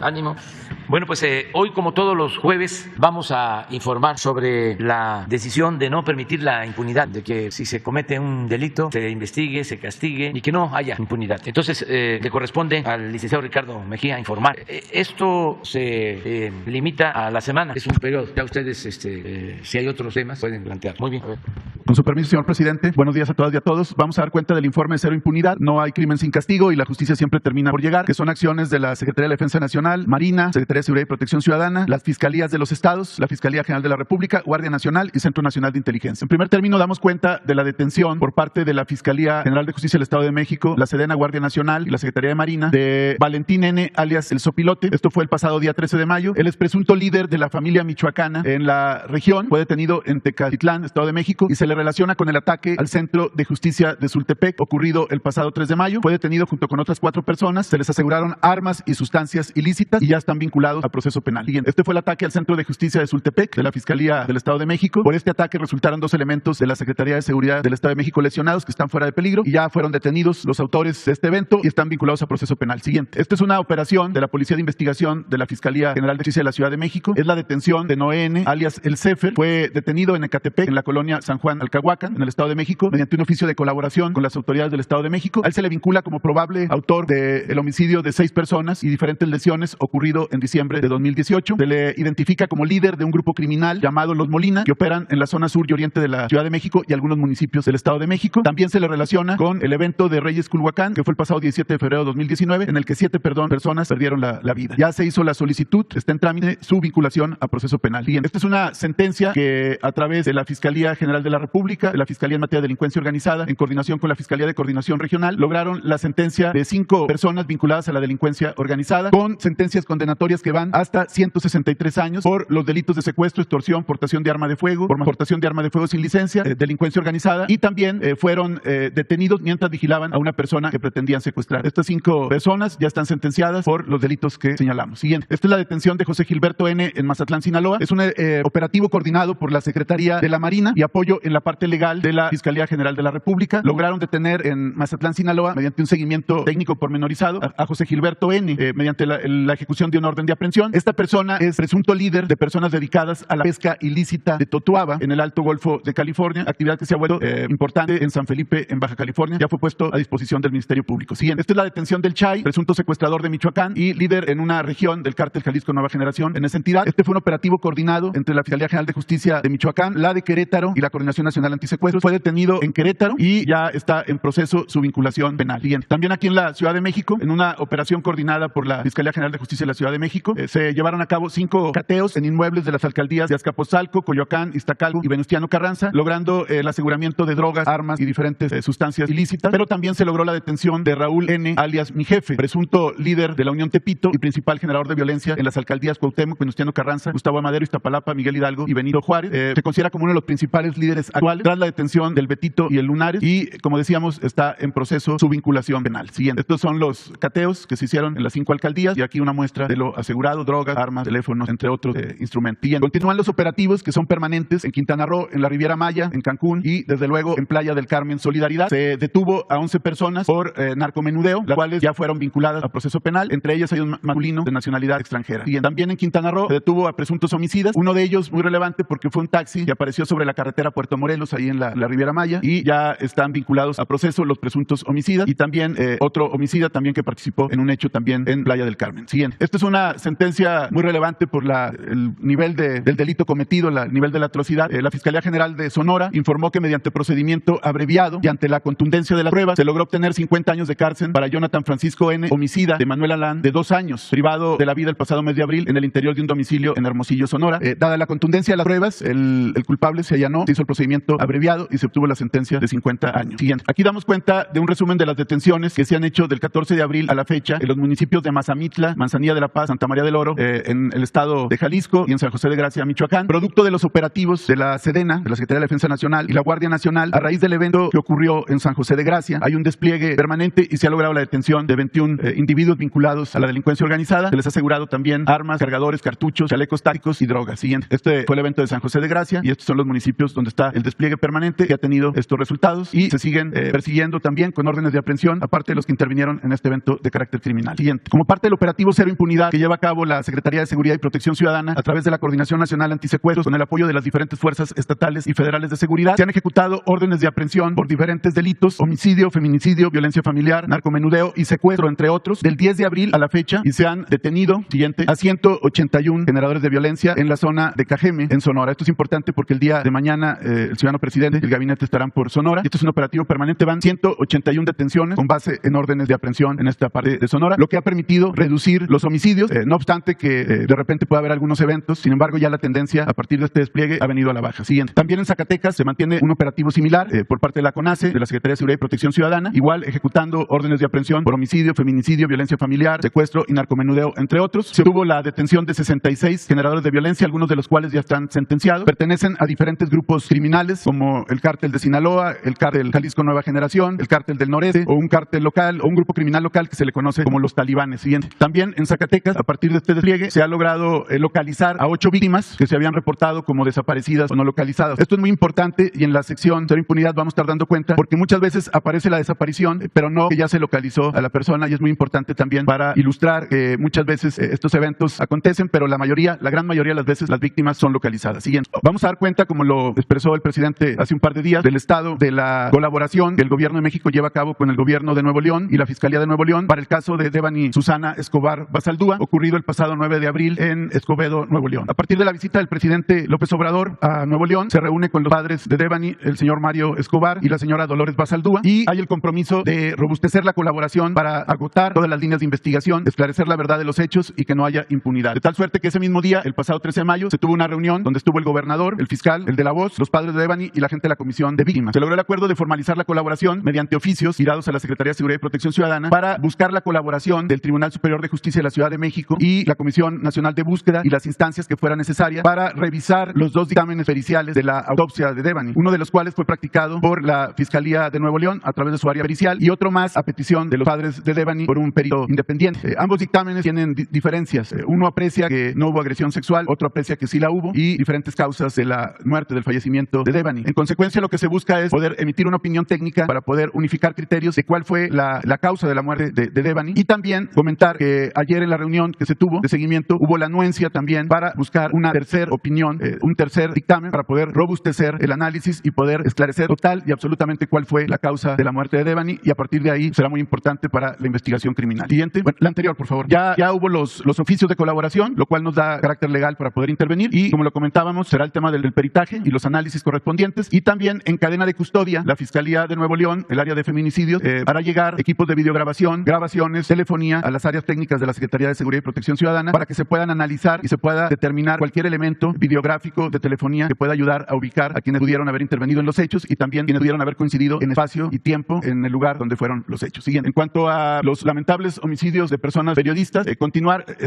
Ánimo. Bueno, pues hoy, como todos los jueves, vamos a informar sobre la decisión de no permitir la impunidad, de que si se comete un delito se investigue, se castigue y que no haya impunidad. Entonces, le corresponde al licenciado Ricardo Mejía informar. Esto se limita a la semana, es un periodo. Ya ustedes, si hay otros temas, pueden plantear. Muy bien. Con su permiso, señor presidente, buenos días a todas y a todos. Vamos a dar cuenta del informe de Cero Impunidad. No hay crimen sin castigo y la justicia siempre termina por llegar, que son acciones de la Secretaría de Defensa Nacional, Marina, Secretaría de Seguridad y Protección Ciudadana, las fiscalías de los estados, la Fiscalía General de la República, Guardia Nacional y Centro Nacional de Inteligencia. En primer término, damos cuenta de la detención por parte de la Fiscalía General de Justicia del Estado de México, la Sedena, Guardia Nacional y la Secretaría de Marina de Valentín N., alias El Sopilote. Esto fue el pasado día 13 de mayo. Él es presunto líder de la familia michoacana en la región. Fue detenido en Tecatitlán, Estado de México, y se le relaciona con el ataque al Centro de Justicia de Sultepec, ocurrido el pasado 3 de mayo. Fue detenido junto con otras 4 personas. Se les aseguraron armas y sustancias ilícitas y ya están vinculados a proceso penal. Este fue el ataque al Centro de Justicia de Sultepec, de la Fiscalía del Estado de México. Por este ataque resultaron 2 elementos de la Secretaría de Seguridad del Estado de México lesionados, que están fuera de peligro, y ya fueron detenidos los autores de este evento y están vinculados a proceso penal. Siguiente. Esta es una operación de la Policía de Investigación de la Fiscalía General de Justicia de la Ciudad de México. Es la detención de Noé N., alias El Cefer. Fue detenido en Ecatepec, en la colonia San Juan Alcahuacan, en el Estado de México, mediante un oficio de colaboración con las autoridades del Estado de México. A él se le vincula como probable autor del homicidio de 6 personas y diferentes lesiones ocurrido en diciembre de 2018. Se le identifica como líder de un grupo criminal llamado Los Molina, que operan en la zona sur y oriente de la Ciudad de México y algunos municipios del Estado de México. También se le relaciona con el evento de Reyes Culhuacán, que fue el pasado 17 de febrero de 2019, en el que 7 personas perdieron la vida. Ya se hizo la solicitud, está en trámite su vinculación a proceso penal. Bien, esta es una sentencia que a través de la Fiscalía General de la República, de la Fiscalía en materia de delincuencia organizada, en coordinación con la Fiscalía de Coordinación Regional, lograron la sentencia de 5 personas vinculadas a la delincuencia organizada, con sentencias condenatorias que van hasta 163 años por los delitos de secuestro, extorsión, portación de arma de fuego, por portación de arma de fuego sin licencia, delincuencia organizada, y también fueron detenidos mientras vigilaban a una persona que pretendían secuestrar. Estas 5 personas ya están sentenciadas por los delitos que señalamos. Siguiente. Esta es la detención de José Gilberto N. en Mazatlán, Sinaloa. Es un operativo coordinado por la Secretaría de la Marina y apoyo en la parte legal de la Fiscalía General de la República. Lograron detener en Mazatlán, Sinaloa, mediante un seguimiento técnico pormenorizado, a José Gilberto N. Mediante la ejecución de una orden de aprehensión. Esta persona es presunto líder de personas dedicadas a la pesca ilícita de totuaba en el Alto Golfo de California, actividad que se ha vuelto importante en San Felipe, en Baja California. Ya fue puesto a disposición del Ministerio Público. Siguiente. Esta es la detención del Chay, presunto secuestrador de Michoacán y líder en una región del cártel Jalisco Nueva Generación en esa entidad. Este fue un operativo coordinado entre la Fiscalía General de Justicia de Michoacán, la de Querétaro y la Coordinación Nacional Antisecuestros. Fue detenido en Querétaro y ya está en proceso su vinculación penal. Siguiente. También aquí en la Ciudad de México, en una operación coordinada por la Fiscalía General de Justicia de la Ciudad de México, se llevaron a cabo 5 cateos en inmuebles de las alcaldías de Azcapotzalco, Coyoacán, Iztacalco y Venustiano Carranza, logrando el aseguramiento de drogas, armas y diferentes sustancias ilícitas, pero también se logró la detención de Raúl N., alias Mi Jefe, presunto líder de la Unión Tepito y principal generador de violencia en las alcaldías Cuauhtémoc, Venustiano Carranza, Gustavo Amadero, Iztapalapa, Miguel Hidalgo y Benito Juárez. Se considera como uno de los principales líderes actuales tras la detención del Betito y el Lunares y, como decíamos, está en proceso su vinculación penal. Siguiente. Estos son los cateos que se hicieron en las 5 alcaldías y aquí una muestra de lo asegurado: drogas, armas, teléfonos, entre otros instrumentos. Bien, continúan los operativos que son permanentes en Quintana Roo, en la Riviera Maya, en Cancún y desde luego en Playa del Carmen. Solidaridad. Se detuvo a 11 personas por narcomenudeo, las cuales ya fueron vinculadas a proceso penal. Entre ellas hay un masculino de nacionalidad extranjera. Bien, también en Quintana Roo se detuvo a presuntos homicidas. Uno de ellos muy relevante porque fue un taxi que apareció sobre la carretera Puerto Morelos, ahí en la Riviera Maya, y ya están vinculados a proceso los presuntos homicidas y también otro homicida también que participó en un hecho también en Playa del Carmen. Siguiente. Esta es una sentencia muy relevante por el nivel del delito cometido, el nivel de la atrocidad. La Fiscalía General de Sonora informó que mediante procedimiento abreviado y ante la contundencia de las pruebas se logró obtener 50 años de cárcel para Jonathan Francisco N., homicida de Manuel Alán, de 2 años, privado de la vida el pasado mes de abril en el interior de un domicilio en Hermosillo, Sonora. Dada la contundencia de las pruebas, el culpable se allanó, se hizo el procedimiento abreviado y se obtuvo la sentencia de 50 años. Siguiente. Aquí damos cuenta de un resumen de las detenciones que se han hecho del 14 de abril a la fecha en los municipios de Mazamitla, Manzanilla de la Paz, Santa María del Oro, en el estado de Jalisco y en San José de Gracia, Michoacán, producto de los operativos de la Sedena, de la Secretaría de Defensa Nacional y la Guardia Nacional. A raíz del evento que ocurrió en San José de Gracia, hay un despliegue permanente y se ha logrado la detención de 21 individuos vinculados a la delincuencia organizada. Se les ha asegurado también armas, cargadores, cartuchos, chalecos tácticos y drogas. Siguiente. Este fue el evento de San José de Gracia y estos son los municipios donde está el despliegue permanente que ha tenido estos resultados y se siguen persiguiendo también con órdenes de aprehensión, aparte de los que intervinieron en este evento de carácter criminal. Siguiente. Como parte del operativo Cero Impunidad que lleva a cabo la Secretaría de Seguridad y Protección Ciudadana a través de la Coordinación Nacional Antisecuestros con el apoyo de las diferentes fuerzas estatales y federales de seguridad, se han ejecutado órdenes de aprehensión por diferentes delitos: homicidio, feminicidio, violencia familiar, narcomenudeo y secuestro, entre otros, del 10 de abril a la fecha, y se han detenido, siguiente, a 181 generadores de violencia en la zona de Cajeme, en Sonora. Esto es importante porque el día de mañana el ciudadano presidente y el gabinete estarán por Sonora. Esto es un operativo permanente, van 181 detenciones con base en órdenes de aprehensión en esta parte de Sonora, lo que ha permitido reducir los homicidios, no obstante que de repente puede haber algunos eventos. Sin embargo, ya la tendencia a partir de este despliegue ha venido a la baja. Siguiente. También en Zacatecas se mantiene un operativo similar por parte de la CONACE, de la Secretaría de Seguridad y Protección Ciudadana, igual ejecutando órdenes de aprehensión por homicidio, feminicidio, violencia familiar, secuestro y narcomenudeo, entre otros. Se obtuvo la detención de 66 generadores de violencia, algunos de los cuales ya están sentenciados. Pertenecen a diferentes grupos criminales como el Cártel de Sinaloa, el Cártel Jalisco Nueva Generación, el Cártel del Noreste, o un cártel local o un grupo criminal local que se le conoce como los talibanes. Siguiente. También en Zacatecas, a partir de este despliegue, se ha logrado localizar a 8 víctimas que se habían reportado como desaparecidas o no localizadas. Esto es muy importante y en la sección Cero Impunidad vamos a estar dando cuenta porque muchas veces aparece la desaparición, pero no que ya se localizó a la persona, y es muy importante también para ilustrar que muchas veces estos eventos acontecen, pero la gran mayoría de las veces las víctimas son localizadas. Siguiente. Vamos a dar cuenta, como lo expresó el presidente hace un par de días, del estado de la colaboración que el gobierno de México lleva a cabo con el gobierno de Nuevo León y la Fiscalía de Nuevo León para el caso de Devani Susana Escobar Basaldúa, ocurrido el pasado 9 de abril en Escobedo, Nuevo León. A partir de la visita del presidente López Obrador a Nuevo León, se reúne con los padres de Devani, el señor Mario Escobar y la señora Dolores Basaldúa, y hay el compromiso de robustecer la colaboración para agotar todas las líneas de investigación, esclarecer la verdad de los hechos y que no haya impunidad. De tal suerte que ese mismo día, el pasado 13 de mayo, se tuvo una reunión donde estuvo el gobernador, el fiscal, el de la voz, los padres de Devani y la gente de la Comisión de Víctimas. Se logró el acuerdo de formalizar la colaboración mediante oficios girados a la Secretaría de Seguridad y Protección Ciudadana para buscar la colaboración del Tribunal Superior de Justicia de la Ciudad de México y la Comisión Nacional de Búsqueda y las instancias que fueran necesarias para revisar los 2 dictámenes periciales de la autopsia de Devani, uno de los cuales fue practicado por la Fiscalía de Nuevo León a través de su área pericial y otro más a petición de los padres de Devani por un perito independiente. Ambos dictámenes tienen diferencias. Uno aprecia que no hubo agresión sexual, otro aprecia que sí la hubo, y diferentes causas de la muerte, del fallecimiento de Devani. En consecuencia, lo que se busca es poder emitir una opinión técnica para poder unificar criterios de cuál fue la causa de la muerte de Devani, y también comentar que ayer en la reunión que se tuvo de seguimiento hubo la anuencia también para buscar una tercera opinión, un tercer dictamen para poder robustecer el análisis y poder esclarecer total y absolutamente cuál fue la causa de la muerte de Devani, y a partir de ahí será muy importante para la investigación criminal. Siguiente. Bueno, la anterior, por favor. Ya hubo los oficios de colaboración, lo cual nos da carácter legal para poder intervenir, y como lo comentábamos, será el tema del peritaje y los análisis correspondientes, y también en cadena de custodia, la Fiscalía de Nuevo León, el área de feminicidios, hará llegar equipos de videograbación, grabaciones, telefonía a las áreas técnicas de la Secretaría de Seguridad y Protección Ciudadana para que se puedan analizar y se pueda determinar cualquier elemento videográfico de telefonía que pueda ayudar a ubicar a quienes pudieron haber intervenido en los hechos y también quienes pudieron haber coincidido en espacio y tiempo en el lugar donde fueron los hechos. Siguiente. En cuanto a los lamentables homicidios de personas periodistas,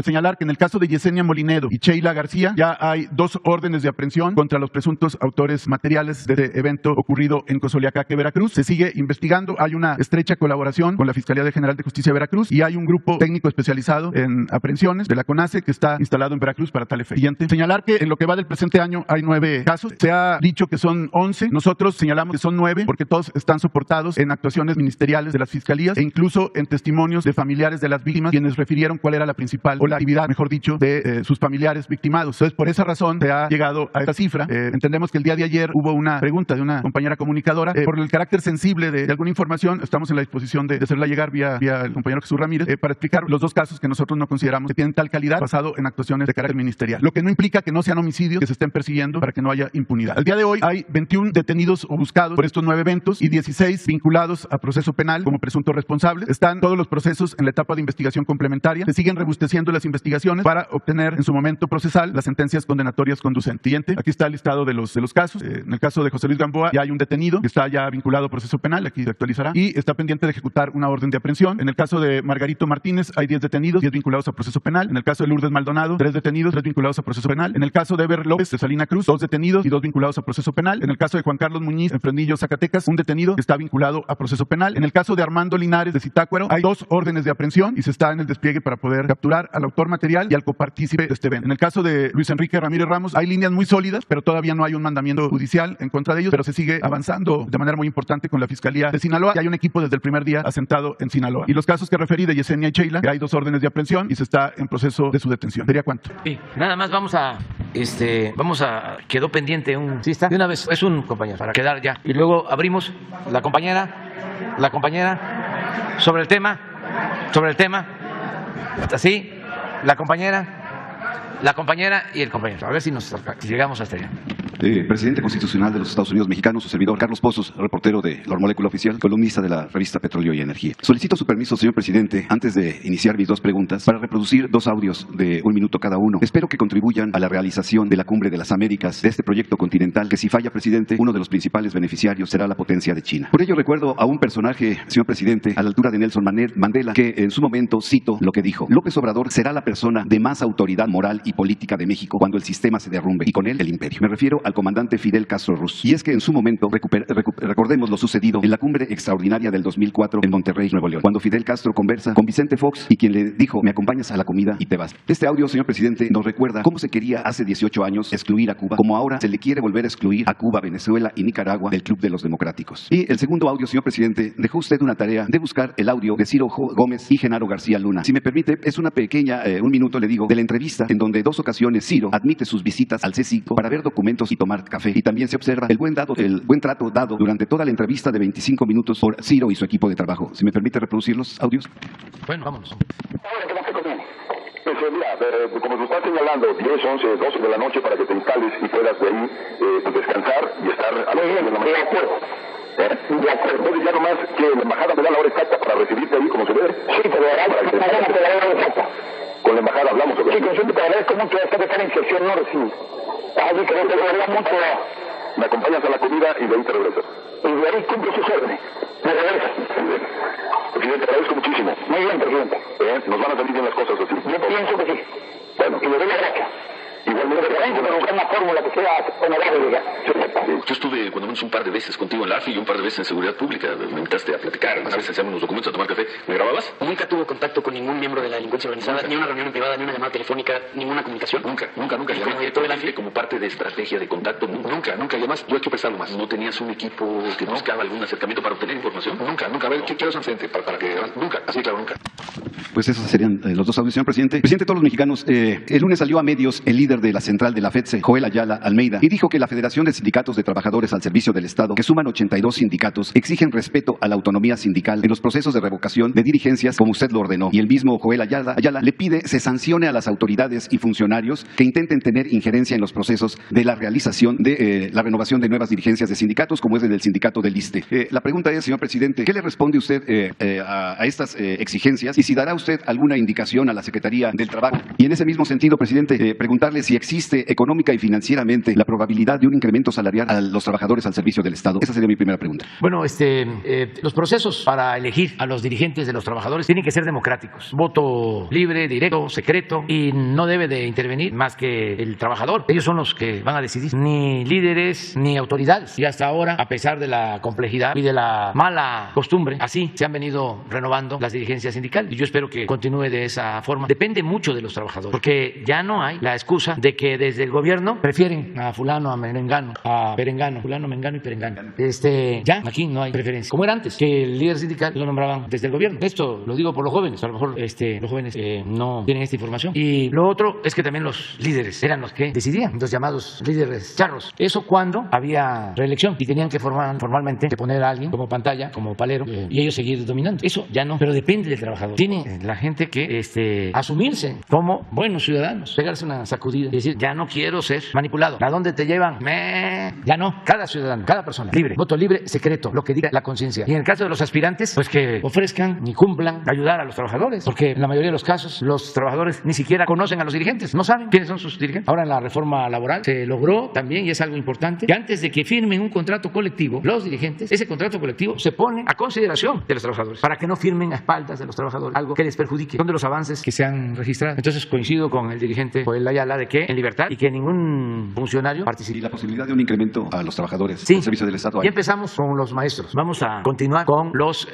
señalar que en el caso de Yesenia Molinedo y Sheila García ya hay 2 órdenes de aprehensión contra los presuntos autores materiales de este evento ocurrido en Cozoleacaque, Veracruz. Se sigue investigando, hay una estrecha colaboración con la Fiscalía General de Justicia de Veracruz y hay un grupo técnico especializado en aprehensiones de la CONACE que está instalado en Veracruz para tal efecto. Siguiente. Señalar que en lo que va del presente año hay 9 casos. Se ha dicho que son 11. Nosotros señalamos que son 9 porque todos están soportados en actuaciones ministeriales de las fiscalías e incluso en testimonios de familiares de las víctimas, quienes refirieron cuál era la principal o la actividad, mejor dicho, de sus familiares victimados. Entonces, por esa razón se ha llegado a esta cifra. Entendemos que el día de ayer hubo una pregunta de una compañera comunicadora. Por el carácter sensible de alguna información, estamos en la disposición de hacerla llegar vía el compañero Jesús Ramírez para explicar los 2 casos que nosotros no consideramos que tienen tal calidad basado en actuaciones de carácter ministerial. Lo que no implica que no sean homicidios que se estén persiguiendo para que no haya impunidad. Al día de hoy hay 21 detenidos o buscados por estos 9 eventos y 16 vinculados a proceso penal como presuntos responsables. Están todos los procesos en la etapa de investigación complementaria. Se siguen robusteciendo las investigaciones para obtener en su momento procesal las sentencias condenatorias conducentes. Siguiente. Aquí está el listado de los casos. En el caso de José Luis Gamboa ya hay un detenido que está ya vinculado a proceso penal, aquí se actualizará, y está pendiente de ejecutar una orden de aprehensión. En el caso de Margarito Martínez hay 10 detenidos, 10 vinculados a proceso penal. En el caso de Lourdes Maldonado, 3 detenidos, 3 vinculados a proceso penal. En el caso de Eber López de Salina Cruz, 2 detenidos y 2 vinculados a proceso penal. En el caso de Juan Carlos Muñiz en Fresnillo, Zacatecas, 1 detenido que está vinculado a proceso penal. En el caso de Armando Linares de Zitácuaro hay 2 órdenes de aprehensión y se está en el despliegue para poder capturar al autor material y al copartícipe de este evento. En el caso de Luis Enrique Ramírez Ramos hay líneas muy sólidas, pero todavía no hay un mandamiento judicial judicial en contra de ellos, pero se sigue avanzando de manera muy importante con la Fiscalía de Sinaloa, y hay un equipo desde el primer día asentado en Sinaloa. Y los casos que referí de Yesenia y Sheila, que hay 2 órdenes de aprehensión y se está en proceso de su detención. ¿Sería cuánto? Sí, nada más vamos a quedó pendiente un, ¿sí está? De una vez, es un compañero, para quedar ya. Y luego abrimos la compañera, sobre el tema, así, la compañera y el compañero. A ver si llegamos hasta allá. Presidente constitucional de los Estados Unidos mexicanos, su servidor Carlos Pozos, reportero de La Molécula Oficial, columnista de la revista Petróleo y Energía. Solicito su permiso, señor presidente, antes de iniciar mis 2 preguntas, para reproducir 2 audios de 1 minuto cada uno. Espero que contribuyan a la realización de la Cumbre de las Américas, de este proyecto continental, que si falla, presidente, uno de los principales beneficiarios será la potencia de China. Por ello recuerdo a un personaje, señor presidente, a la altura de Nelson Mandela, que en su momento, cito lo que dijo: López Obrador será la persona de más autoridad moral y política de México cuando el sistema se derrumbe, y con él el imperio. Me refiero al comandante Fidel Castro Ruz. Y es que en su momento, recordemos lo sucedido en la cumbre extraordinaria del 2004 en Monterrey, Nuevo León, cuando Fidel Castro conversa con Vicente Fox y quien le dijo: me acompañas a la comida y te vas. Este audio, señor presidente, nos recuerda cómo se quería hace 18 años excluir a Cuba, como ahora se le quiere volver a excluir a Cuba, Venezuela y Nicaragua del Club de los Democráticos. Y el segundo audio, señor presidente, dejó usted una tarea de buscar el audio de Ciro Gómez y Genaro García Luna. Si me permite, es una pequeña, 1 minuto le digo, de la entrevista en donde 2 ocasiones Ciro admite sus visitas al C5 para ver documentos y tomar café. Y también se observa el buen trato dado durante toda la entrevista de 25 minutos por Ciro y su equipo de trabajo. Si me permite reproducir los audios. Bueno, vámonos. Pues mira, como te estás señalando, 10, 11, 12 de la noche para que te instales y puedas de ahí descansar y estar a las 10 de la mañana. De acuerdo. Entonces ya nomás que la embajada me da la hora exacta para recibirte ahí como se debe. Sí, pero mañana te daré la hora exacta. Con la embajada hablamos. Sí, consulta para ver cómo queda esta diferenciación, no recibo. Así que no te daría mucho. Me acompañas a la comida y de ahí te regresas. Y de ahí cumple sus órdenes. Me regresas. Presidente, te agradezco muchísimo. Muy bien, presidente. Nos van a salir bien las cosas así. Yo pienso que sí. Bueno, y le doy la gracia. Igualmente, pero buscar una fórmula que sea honorable. Yo estuve cuando menos un par de veces contigo en la AFI y un par de veces en Seguridad Pública. Me invitaste a platicar, a veces hacíamos unos documentos, a tomar café. ¿Me grababas? Nunca tuvo contacto con ningún miembro de la delincuencia organizada, ni una reunión privada, ni una llamada telefónica, ninguna comunicación. Nunca. ¿Como director de la AFI? Como parte de estrategia de contacto, nunca. Y además, yo he hecho pensarlo más. ¿No tenías un equipo que buscaba algún acercamiento para obtener información? Nunca. A ver, ¿qué quieres enfrente? Para que... Nunca. Así, claro, nunca. Pues esos serían los 2 audios, señor presidente. Presidente de todos los mexicanos, el lunes salió a medios el líder de la central de la FEDSE, Joel Ayala Almeida, y dijo que la Federación de Sindicatos de Trabajadores al Servicio del Estado, que suman 82 sindicatos, exigen respeto a la autonomía sindical en los procesos de revocación de dirigencias como usted lo ordenó. Y el mismo Joel Ayala le pide se sancione a las autoridades y funcionarios que intenten tener injerencia en los procesos de la realización de la renovación de nuevas dirigencias de sindicatos, como es el del sindicato del ISSSTE. La pregunta es, señor presidente, ¿qué le responde usted a estas exigencias y si dará usted alguna indicación a la Secretaría del Trabajo? Y en ese mismo sentido, presidente, preguntarle si existe económica y financieramente la probabilidad de un incremento salarial a los trabajadores al servicio del Estado. Esa sería mi primera pregunta. Bueno, los procesos para elegir a los dirigentes de los trabajadores tienen que ser democráticos. Voto libre, directo, secreto, y no debe de intervenir más que el trabajador. Ellos son los que van a decidir, ni líderes ni autoridades. Y hasta ahora, a pesar de la complejidad y de la mala costumbre, así se han venido renovando las dirigencias sindicales. Y yo espero que continúe de esa forma. Depende mucho de los trabajadores, porque ya no hay la excusa de que desde el gobierno prefieren a fulano, a merengano, a perengano, fulano, mengano y perengano. Ya aquí no hay preferencia, como era antes, que el líder sindical lo nombraban desde el gobierno. Esto lo digo por los jóvenes, a lo mejor los jóvenes no tienen esta información. Y lo otro es que también los líderes eran los que decidían, los llamados líderes charros. Eso cuando había reelección y tenían que formalmente que poner a alguien como pantalla, como palero, y ellos seguir dominando. Eso ya no, pero depende del trabajador. Tiene la gente que asumirse como buenos ciudadanos, pegarse una sacudida y decir, ya no quiero ser manipulado. ¿A dónde te llevan? Ya no. Cada ciudadano, cada persona, libre, voto libre, secreto, lo que diga la conciencia. Y en el caso de los aspirantes, pues que ofrezcan y cumplan ayudar a los trabajadores, porque en la mayoría de los casos los trabajadores ni siquiera conocen a los dirigentes, no saben quiénes son sus dirigentes. Ahora en la reforma laboral se logró también, y es algo importante, que antes de que firmen un contrato colectivo, los dirigentes, ese contrato colectivo se pone a consideración de los trabajadores, para que no firmen a espaldas de los trabajadores algo que les perjudique. Son de los avances que se han registrado. Entonces coincido con el dirigente Joel Ayala de que en libertad y que ningún funcionario participe. ¿Y la posibilidad de un incremento incremento a los trabajadores Sí. del servicio del Estado? Ya empezamos con los maestros. Vamos a continuar con los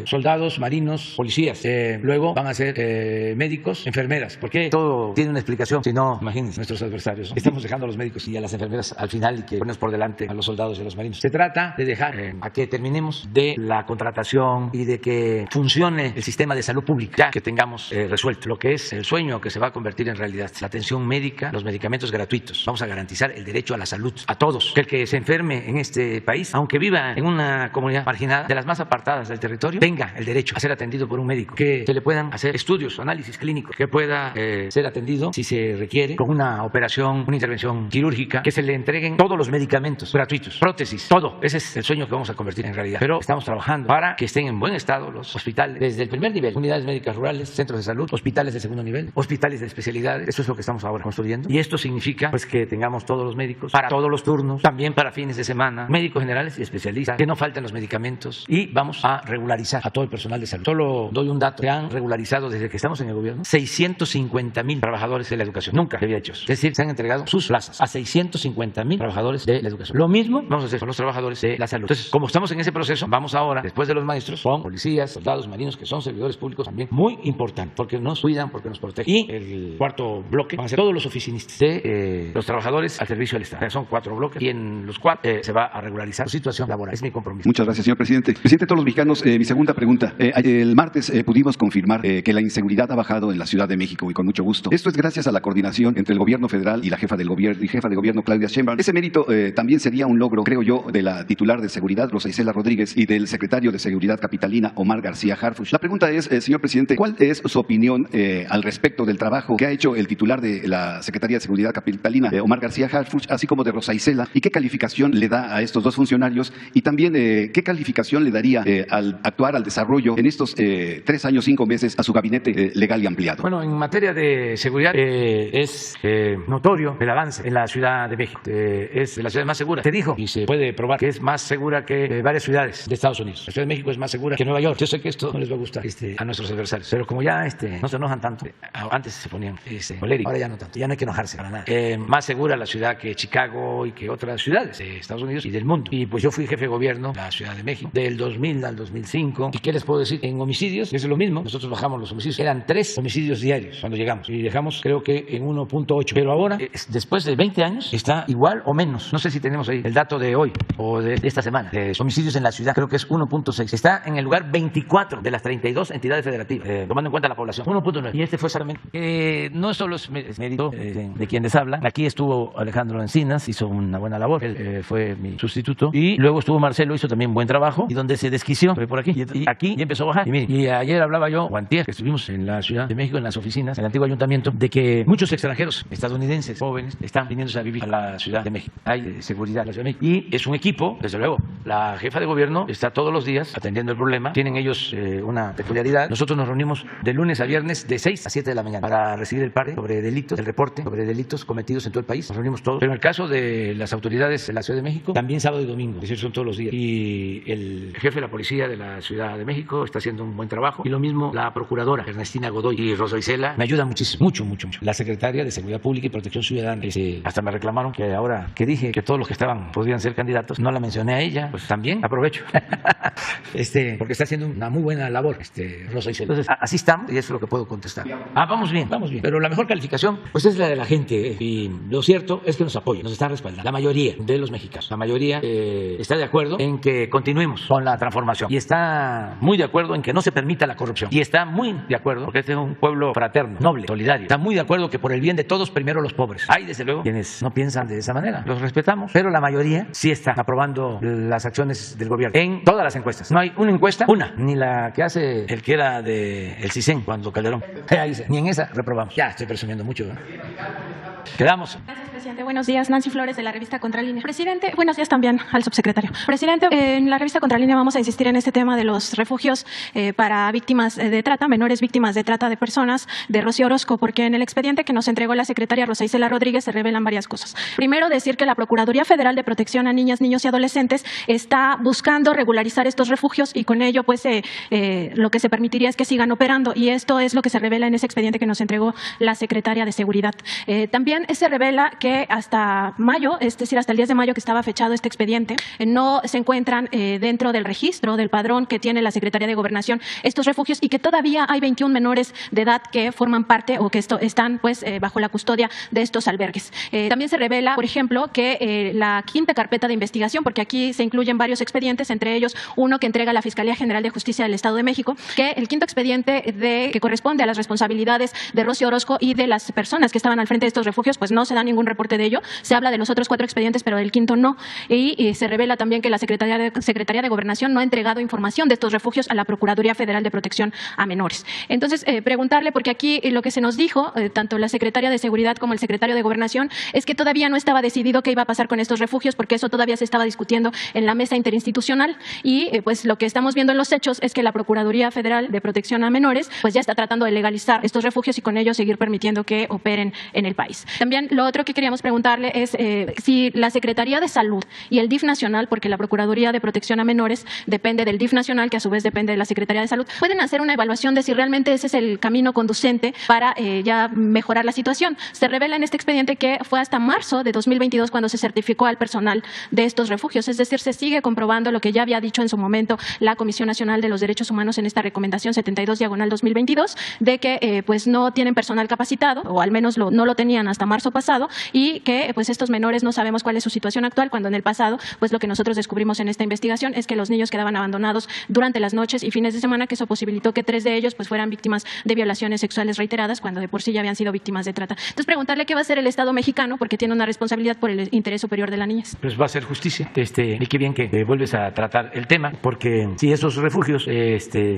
soldados, marinos, policías. Luego van a ser médicos, enfermeras. Porque todo tiene una explicación. Si no, imagínense nuestros adversarios, ¿no? Estamos dejando a los médicos y a las enfermeras al final y que ponemos por delante a los soldados y a los marinos. Se trata de dejar a que terminemos de la contratación y de que funcione el sistema de salud pública, ya que tengamos resuelto lo que es el sueño que se va a convertir en realidad. La atención médica, los medicamentos gratuitos. Vamos a garantizar el derecho a la salud a todos. Que el que se enferme en este país, aunque viva en una comunidad marginada, de las más apartadas del territorio, tenga el derecho a ser atendido por un médico, que se le puedan hacer estudios, análisis clínicos, que pueda ser atendido si se requiere con una operación, una intervención quirúrgica, que se le entreguen todos los medicamentos gratuitos, prótesis, todo. Ese es el sueño que vamos a convertir en realidad. Pero estamos trabajando para que estén en buen estado los hospitales, desde el primer nivel, unidades médicas rurales, centros de salud, hospitales de segundo nivel, hospitales de especialidades. Eso es lo que estamos ahora construyendo. Y esto significa pues que tengamos todos los médicos para todos los turnos, también para fines de semana, médicos generales y especialistas, que no falten los medicamentos, y vamos a regularizar a todo el personal de salud. Solo doy un dato: se han regularizado desde que estamos en el gobierno 650,000 trabajadores de la educación. Nunca se había hecho. Es decir, se han entregado sus plazas a 650,000 trabajadores de la educación. Lo mismo vamos a hacer con los trabajadores de la salud. Entonces, como estamos en ese proceso, vamos ahora, después de los maestros, con policías, soldados, marinos, que son servidores públicos también muy importante, porque nos cuidan, porque nos protegen. Y el cuarto bloque van a ser todos los oficinistas de los trabajadores al servicio del Estado. Son 4 bloques y en los 4 se va a regularizar su situación laboral. Es mi compromiso. Muchas gracias, señor presidente. Presidente de todos los mexicanos, mi segunda pregunta. El martes pudimos confirmar que la inseguridad ha bajado en la Ciudad de México, y con mucho gusto. Esto es gracias a la coordinación entre el gobierno federal y la jefa de gobierno, Claudia Sheinbaum. Ese mérito también sería un logro, creo yo, de la titular de Seguridad, Rosa Isela Rodríguez, y del secretario de Seguridad capitalina, Omar García Harfuch. La pregunta es, señor presidente, ¿cuál es su opinión al respecto del trabajo que ha hecho el titular de la Secretaría de Seguridad capitalina, Omar García Harfuch, así como de Rosa Isela, y qué calificación le da a estos dos funcionarios, y también qué calificación le daría al actuar, al desarrollo en estos 3 años, 5 meses a su gabinete legal y ampliado? Bueno, en materia de seguridad es notorio el avance en la Ciudad de México. Es de las ciudades más seguras. Se dijo y se puede probar que es más segura que varias ciudades de Estados Unidos. La Ciudad de México es más segura que Nueva York. Yo sé que esto no les va a gustar a nuestros adversarios, pero como ya no se enojan tanto, antes se ponían coléricos, ahora ya no tanto, ya no hay que enojarse para nada. Más segura la ciudad que Chicago y que otras ciudades de Estados Unidos y del mundo. Y pues yo fui jefe de gobierno de la Ciudad de México del 2000 al 2005. ¿Y qué les puedo decir? En homicidios es lo mismo. Nosotros bajamos los homicidios. Eran 3 homicidios diarios cuando llegamos y dejamos, creo que en 1.8. Pero ahora, después de 20 años, está igual o menos. No sé si tenemos ahí el dato de hoy o de esta semana de homicidios en la ciudad. Creo que es 1.6. Está en el lugar 24 de las 32 entidades federativas, tomando en cuenta la población. 1.9. Y este fue solamente. No solo es mérito de quienes hablan. Aquí estuvo Alejandro Encinas, hizo una buena labor. Él fue mi sustituto. Y luego estuvo Marcelo, hizo también buen trabajo. Y donde se desquició fue por aquí. Y aquí ya empezó a bajar. Y ayer hablaba yo, o antier, que estuvimos en la Ciudad de México, en las oficinas, en el antiguo ayuntamiento, de que muchos extranjeros estadounidenses, jóvenes, están viniéndose a vivir a la Ciudad de México. Hay seguridad en la Ciudad de México. Y es un equipo, desde luego. La jefa de gobierno está todos los días atendiendo el problema. Tienen ellos una peculiaridad. Nosotros nos reunimos de lunes a viernes de 6 a 7 de la mañana para recibir el parte sobre delitos, el reporte sobre delitos cometidos en todo el país. Nos reunimos todos. Pero en el caso de las autoridades de la Ciudad de México, también sábado y domingo, es decir, son todos los días. Y el jefe de la policía de la Ciudad de México está haciendo un buen trabajo. Y lo mismo la procuradora Ernestina Godoy y Rosa Isela me ayudan muchísimo, mucho. La secretaria de Seguridad Pública y Protección Ciudadana, hasta me reclamaron que ahora que dije que todos los que estaban podrían ser candidatos, no la mencioné a ella, pues también aprovecho. Porque está haciendo una muy buena labor, Rosa Isela. Entonces, así estamos y eso es lo que puedo contestar. Vamos bien. Pero la mejor calificación, pues es la de la gente. Y lo cierto es que nos apoyan, nos están respaldando. La mayoría de los mexicanos, la mayoría está de acuerdo en que continuemos con la transformación. Y está muy de acuerdo en que no se permita la corrupción. Y está muy de acuerdo, porque este es un pueblo fraterno, noble, solidario. Está muy de acuerdo que por el bien de todos, primero los pobres. Hay, desde luego, quienes no piensan de esa manera. Los respetamos, pero la mayoría sí está aprobando las acciones del gobierno. En todas las encuestas. No hay una encuesta, ni la que hace el que era del CISEN cuando Calderón. Ahí dice, ni en esa reprobamos. Ya estoy presumiendo mucho, ¿no? Quedamos. Gracias, presidente. Buenos días. Nancy Flores, de la revista Contralínea. Presidente, buenos días también al subsecretario. Presidente, en la revista Contralínea vamos a insistir en este tema de los refugios para víctimas de trata, menores víctimas de trata de personas, de Rocío Orozco, porque en el expediente que nos entregó la secretaria Rosa Isela Rodríguez se revelan varias cosas. Primero, decir que la Procuraduría Federal de Protección a Niñas, Niños y Adolescentes está buscando regularizar estos refugios y con ello, pues, lo que se permitiría es que sigan operando. Y esto es lo que se revela en ese expediente que nos entregó la secretaria de Seguridad. También se revela que que hasta mayo, es decir, hasta el 10 de mayo que estaba fechado este expediente, no se encuentran dentro del registro, del padrón que tiene la Secretaría de Gobernación estos refugios y que todavía hay 21 menores de edad que forman parte o que están pues bajo la custodia de estos albergues. También se revela, por ejemplo, que la quinta carpeta de investigación, porque aquí se incluyen varios expedientes, entre ellos uno que entrega la Fiscalía General de Justicia del Estado de México, que el quinto expediente que corresponde a las responsabilidades de Rocío Orozco y de las personas que estaban al frente de estos refugios, pues no se da ningún reporte de ello. Se habla de los otros 4 expedientes, pero del quinto no. Y se revela también que la Secretaría de Gobernación no ha entregado información de estos refugios a la Procuraduría Federal de Protección a Menores. Entonces, preguntarle, porque aquí lo que se nos dijo, tanto la Secretaria de Seguridad como el Secretario de Gobernación, es que todavía no estaba decidido qué iba a pasar con estos refugios, porque eso todavía se estaba discutiendo en la mesa interinstitucional. Y pues lo que estamos viendo en los hechos es que la Procuraduría Federal de Protección a Menores pues ya está tratando de legalizar estos refugios y con ello seguir permitiendo que operen en el país. También lo otro que queríamos preguntarle es si la Secretaría de Salud y el DIF nacional, porque la Procuraduría de Protección a Menores depende del DIF nacional, que a su vez depende de la Secretaría de Salud, pueden hacer una evaluación de si realmente ese es el camino conducente para ya mejorar la situación. Se revela en este expediente que fue hasta marzo de 2022 cuando se certificó al personal de estos refugios, es decir, se sigue comprobando lo que ya había dicho en su momento la Comisión Nacional de los Derechos Humanos en esta recomendación 72/2022, de que pues no tienen personal capacitado, o al menos no lo tenían hasta marzo pasado, y que pues estos menores no sabemos cuál es su situación actual, cuando en el pasado pues lo que nosotros descubrimos en esta investigación es que los niños quedaban abandonados durante las noches y fines de semana, que eso posibilitó que 3 de ellos pues fueran víctimas de violaciones sexuales reiteradas cuando de por sí ya habían sido víctimas de trata. Entonces preguntarle qué va a hacer el Estado mexicano, porque tiene una responsabilidad por el interés superior de la niñez. Pues va a ser justicia. Y qué bien que vuelves a tratar el tema, porque si esos refugios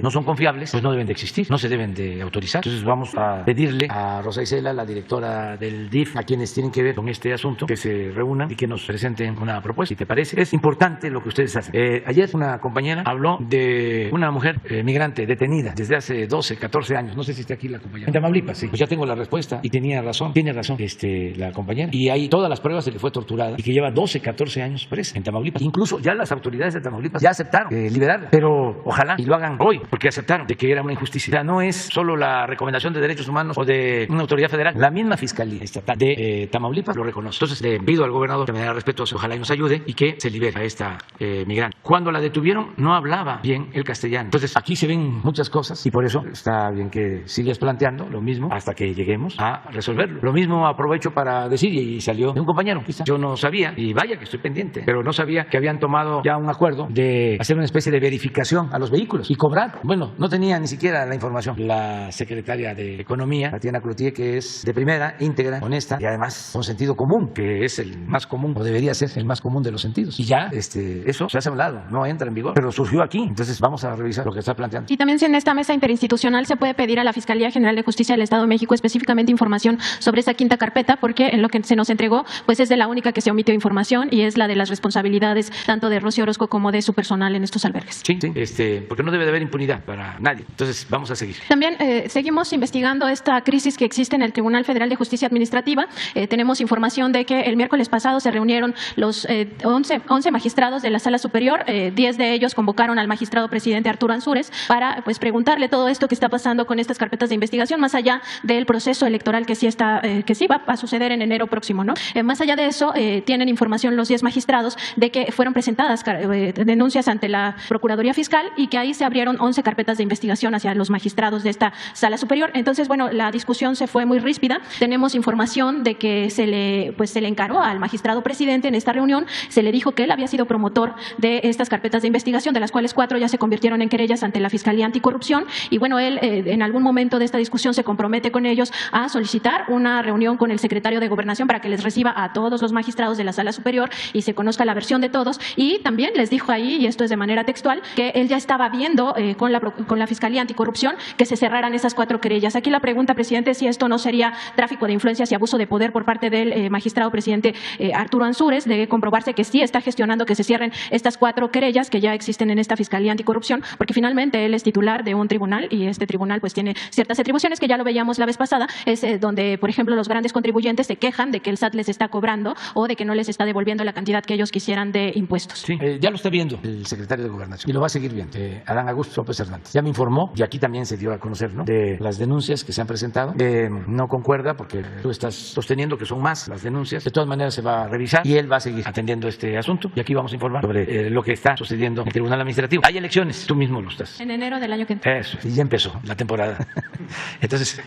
no son confiables, pues no deben de existir, no se deben de autorizar. Entonces vamos a pedirle a Rosa Isela, la directora del DIF, a quienes tienen que ver con este asunto, que se reúnan y que nos presenten una propuesta. Si te parece, es importante lo que ustedes hacen. Ayer una compañera habló de una mujer migrante detenida desde hace 12, 14 años. No sé si está aquí la compañera. En Tamaulipas, sí. Pues ya tengo la respuesta y tiene razón la compañera. Y hay todas las pruebas de que fue torturada y que lleva 12, 14 años presa en Tamaulipas. Incluso ya las autoridades de Tamaulipas ya aceptaron liberarla, pero ojalá y lo hagan hoy, porque aceptaron de que era una injusticia. O sea, no es solo la recomendación de derechos humanos o de una autoridad federal, la misma Fiscalía Estatal de Tamaulipas lo reconoce. Entonces le pido al gobernador de manera respetuosa, ojalá y nos ayude y que se libere a esta migrante. Cuando la detuvieron no hablaba bien el castellano. Entonces aquí se ven muchas cosas y por eso está bien que sigas planteando lo mismo hasta que lleguemos a resolverlo. Lo mismo aprovecho para decir, y salió de un compañero, quizá yo no sabía, y vaya que estoy pendiente, pero no sabía que habían tomado ya un acuerdo de hacer una especie de verificación a los vehículos y cobrar. Bueno, no tenía ni siquiera la información. La secretaria de Economía, Tatiana Cloutier, que es de primera, íntegra, honesta y además con sentido común, que es el más común, o debería ser el más común de los sentidos. Y ya eso se hace a un lado, no entra en vigor, pero surgió aquí. Entonces vamos a revisar lo que está planteando. Y también si en esta mesa interinstitucional se puede pedir a la Fiscalía General de Justicia del Estado de México específicamente información sobre esa quinta carpeta, porque en lo que se nos entregó pues es de la única que se omitió información y es la de las responsabilidades tanto de Rocío Orozco como de su personal en estos albergues. Sí, porque no debe de haber impunidad para nadie. Entonces vamos a seguir. También seguimos investigando esta crisis que existe en el Tribunal Federal de Justicia Administrativa. Tenemos información de que el miércoles pasado se reunieron los 11 magistrados de la Sala Superior. 10 de ellos convocaron al magistrado presidente Arturo Ansúrez para pues preguntarle todo esto que está pasando con estas carpetas de investigación, más allá del proceso electoral que sí va a suceder en enero próximo, ¿no? Más allá de eso, tienen información los 10 magistrados de que fueron presentadas denuncias ante la Procuraduría Fiscal y que ahí se abrieron 11 carpetas de investigación hacia los magistrados de esta Sala Superior. Entonces, bueno, la discusión se fue muy ríspida. Tenemos información de que se le encaró al magistrado presidente en esta reunión, se le dijo que él había sido promotor de estas carpetas de investigación, de las cuales 4 ya se convirtieron en querellas ante la Fiscalía Anticorrupción, y bueno, él en algún momento de esta discusión se compromete con ellos a solicitar una reunión con el secretario de Gobernación para que les reciba a todos los magistrados de la Sala Superior y se conozca la versión de todos, y también les dijo ahí, y esto es de manera textual, que él ya estaba viendo con la Fiscalía Anticorrupción que se cerraran esas 4 querellas. Aquí la pregunta, presidente, si esto no sería tráfico de influencias y abuso de poder por parte del magistrado presidente Arturo Ansúrez, de comprobarse que sí está gestionando que se cierren estas 4 querellas que ya existen en esta Fiscalía Anticorrupción, porque finalmente él es titular de un tribunal y este tribunal pues tiene ciertas atribuciones que ya lo veíamos la vez pasada, es donde, por ejemplo, los grandes contribuyentes se quejan de que el SAT les está cobrando o de que no les está devolviendo la cantidad que ellos quisieran de impuestos. Sí, ya lo está viendo el secretario de Gobernación y lo va a seguir viendo, Adán Augusto López Hernández. Ya me informó, y aquí también se dio a conocer, ¿no?, de las denuncias que se han presentado. No concuerda porque tú estás sosteniendo que son son más las denuncias. De todas maneras se va a revisar y él va a seguir atendiendo este asunto. Y aquí vamos a informar sobre lo que está sucediendo en el Tribunal Administrativo. Hay elecciones, tú mismo lo estás. En enero del año que entra. Eso, y ya empezó la temporada. Entonces,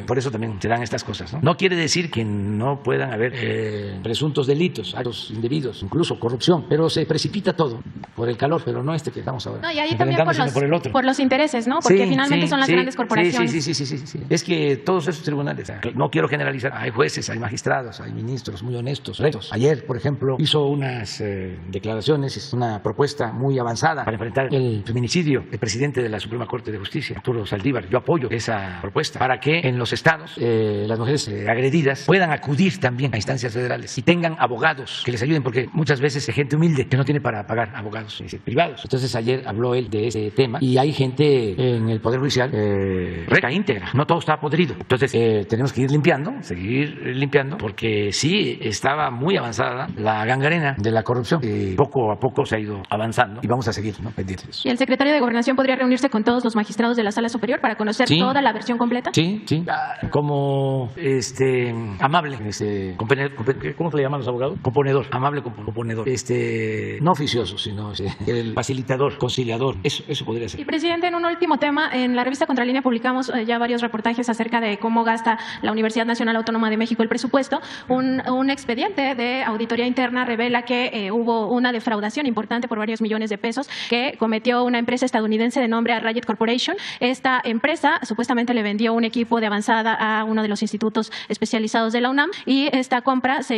por eso también se dan estas cosas, ¿no? No quiere decir que no puedan haber presuntos delitos, actos indebidos, incluso corrupción, pero se precipita todo por el calor, pero no que estamos ahora. No, y ahí también por los intereses, ¿no? Porque finalmente son las grandes corporaciones. Sí. Es que todos esos tribunales, no quiero generalizar, hay jueces, hay magistrados, hay ministros muy honestos, rectos. Ayer, por ejemplo, hizo unas declaraciones, una propuesta muy avanzada para enfrentar el feminicidio del presidente de la Suprema Corte de Justicia, Arturo Saldívar. Yo apoyo esa propuesta para que en los estados las mujeres agredidas puedan acudir también a instancias federales y tengan abogados que les ayuden, porque muchas veces hay gente humilde que no tiene para pagar abogados privados. Entonces ayer habló él de ese tema y hay gente en el Poder Judicial recta, íntegra, no todo está podrido. Entonces tenemos que ir limpiando, seguir limpiando, porque sí estaba muy avanzada la gangrena de la corrupción. Poco a poco se ha ido avanzando y vamos a seguir, ¿no?, pendientes. ¿Y el secretario de Gobernación podría reunirse con todos los magistrados de la Sala Superior para conocer toda la versión completa? Sí. Como amable, ¿cómo se le llaman los abogados? Componedor, amable componedor. No oficioso, sino el facilitador, conciliador. Eso podría ser. Y presidente, en un último tema, en la revista Contralínea publicamos ya varios reportajes acerca de cómo gasta la Universidad Nacional Autónoma de México el presupuesto. Un expediente de auditoría interna revela que hubo una defraudación importante por varios millones de pesos que cometió una empresa estadounidense de nombre Riot Corporation. Esta empresa supuestamente le vendió un equipo de avanzada a uno de los institutos especializados de la UNAM y esta compra se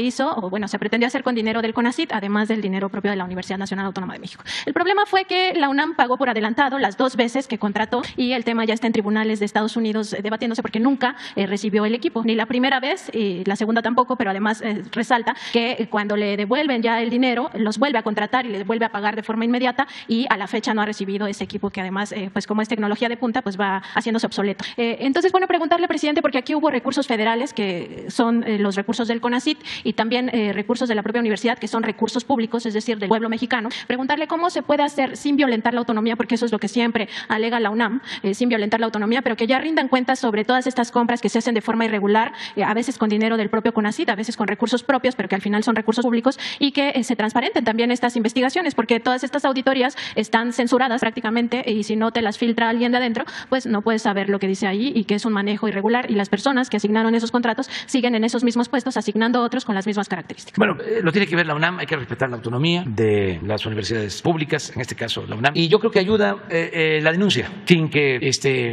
pretendió hacer con dinero del CONACYT, además del dinero propio de la Universidad Nacional Autónoma de México. El problema fue que la UNAM pagó por adelantado las 2 veces que contrató y el tema ya está en tribunales de Estados Unidos debatiéndose porque nunca recibió el equipo, ni la primera vez y la segunda tampoco, pero además resalta que cuando le devuelven ya el dinero, los vuelve a contratar y les vuelve a pagar de forma inmediata y a la fecha no ha recibido ese equipo que además, como es tecnología de punta, pues va haciéndose obsoleto. Entonces, preguntarle, presidente, porque aquí hubo recursos federales que son los recursos del CONACYT y también recursos de la propia universidad que son recursos públicos, es decir, del pueblo mexicano. Preguntarle cómo se puede hacer sin violentar la autonomía, porque eso es lo que siempre alega la UNAM, sin violentar la autonomía, pero que ya rindan cuentas sobre todas estas compras que se hacen de forma irregular, a veces con dinero del propio CONACYT, a veces con recursos propios, pero que al final son recursos públicos y que se transparenten también estas investigaciones, porque todas estas auditorías están censuradas prácticamente y si no te las filtra alguien de adentro, pues no puedes saber lo que dice ahí y que es un manejo irregular y las personas que asignaron esos contratos siguen en esos mismos puestos asignando otros con las mismas características. Bueno, lo tiene que ver la UNAM, hay que respetar la autonomía de las universidades públicas, en este caso la UNAM, y yo creo que ayuda la denuncia sin que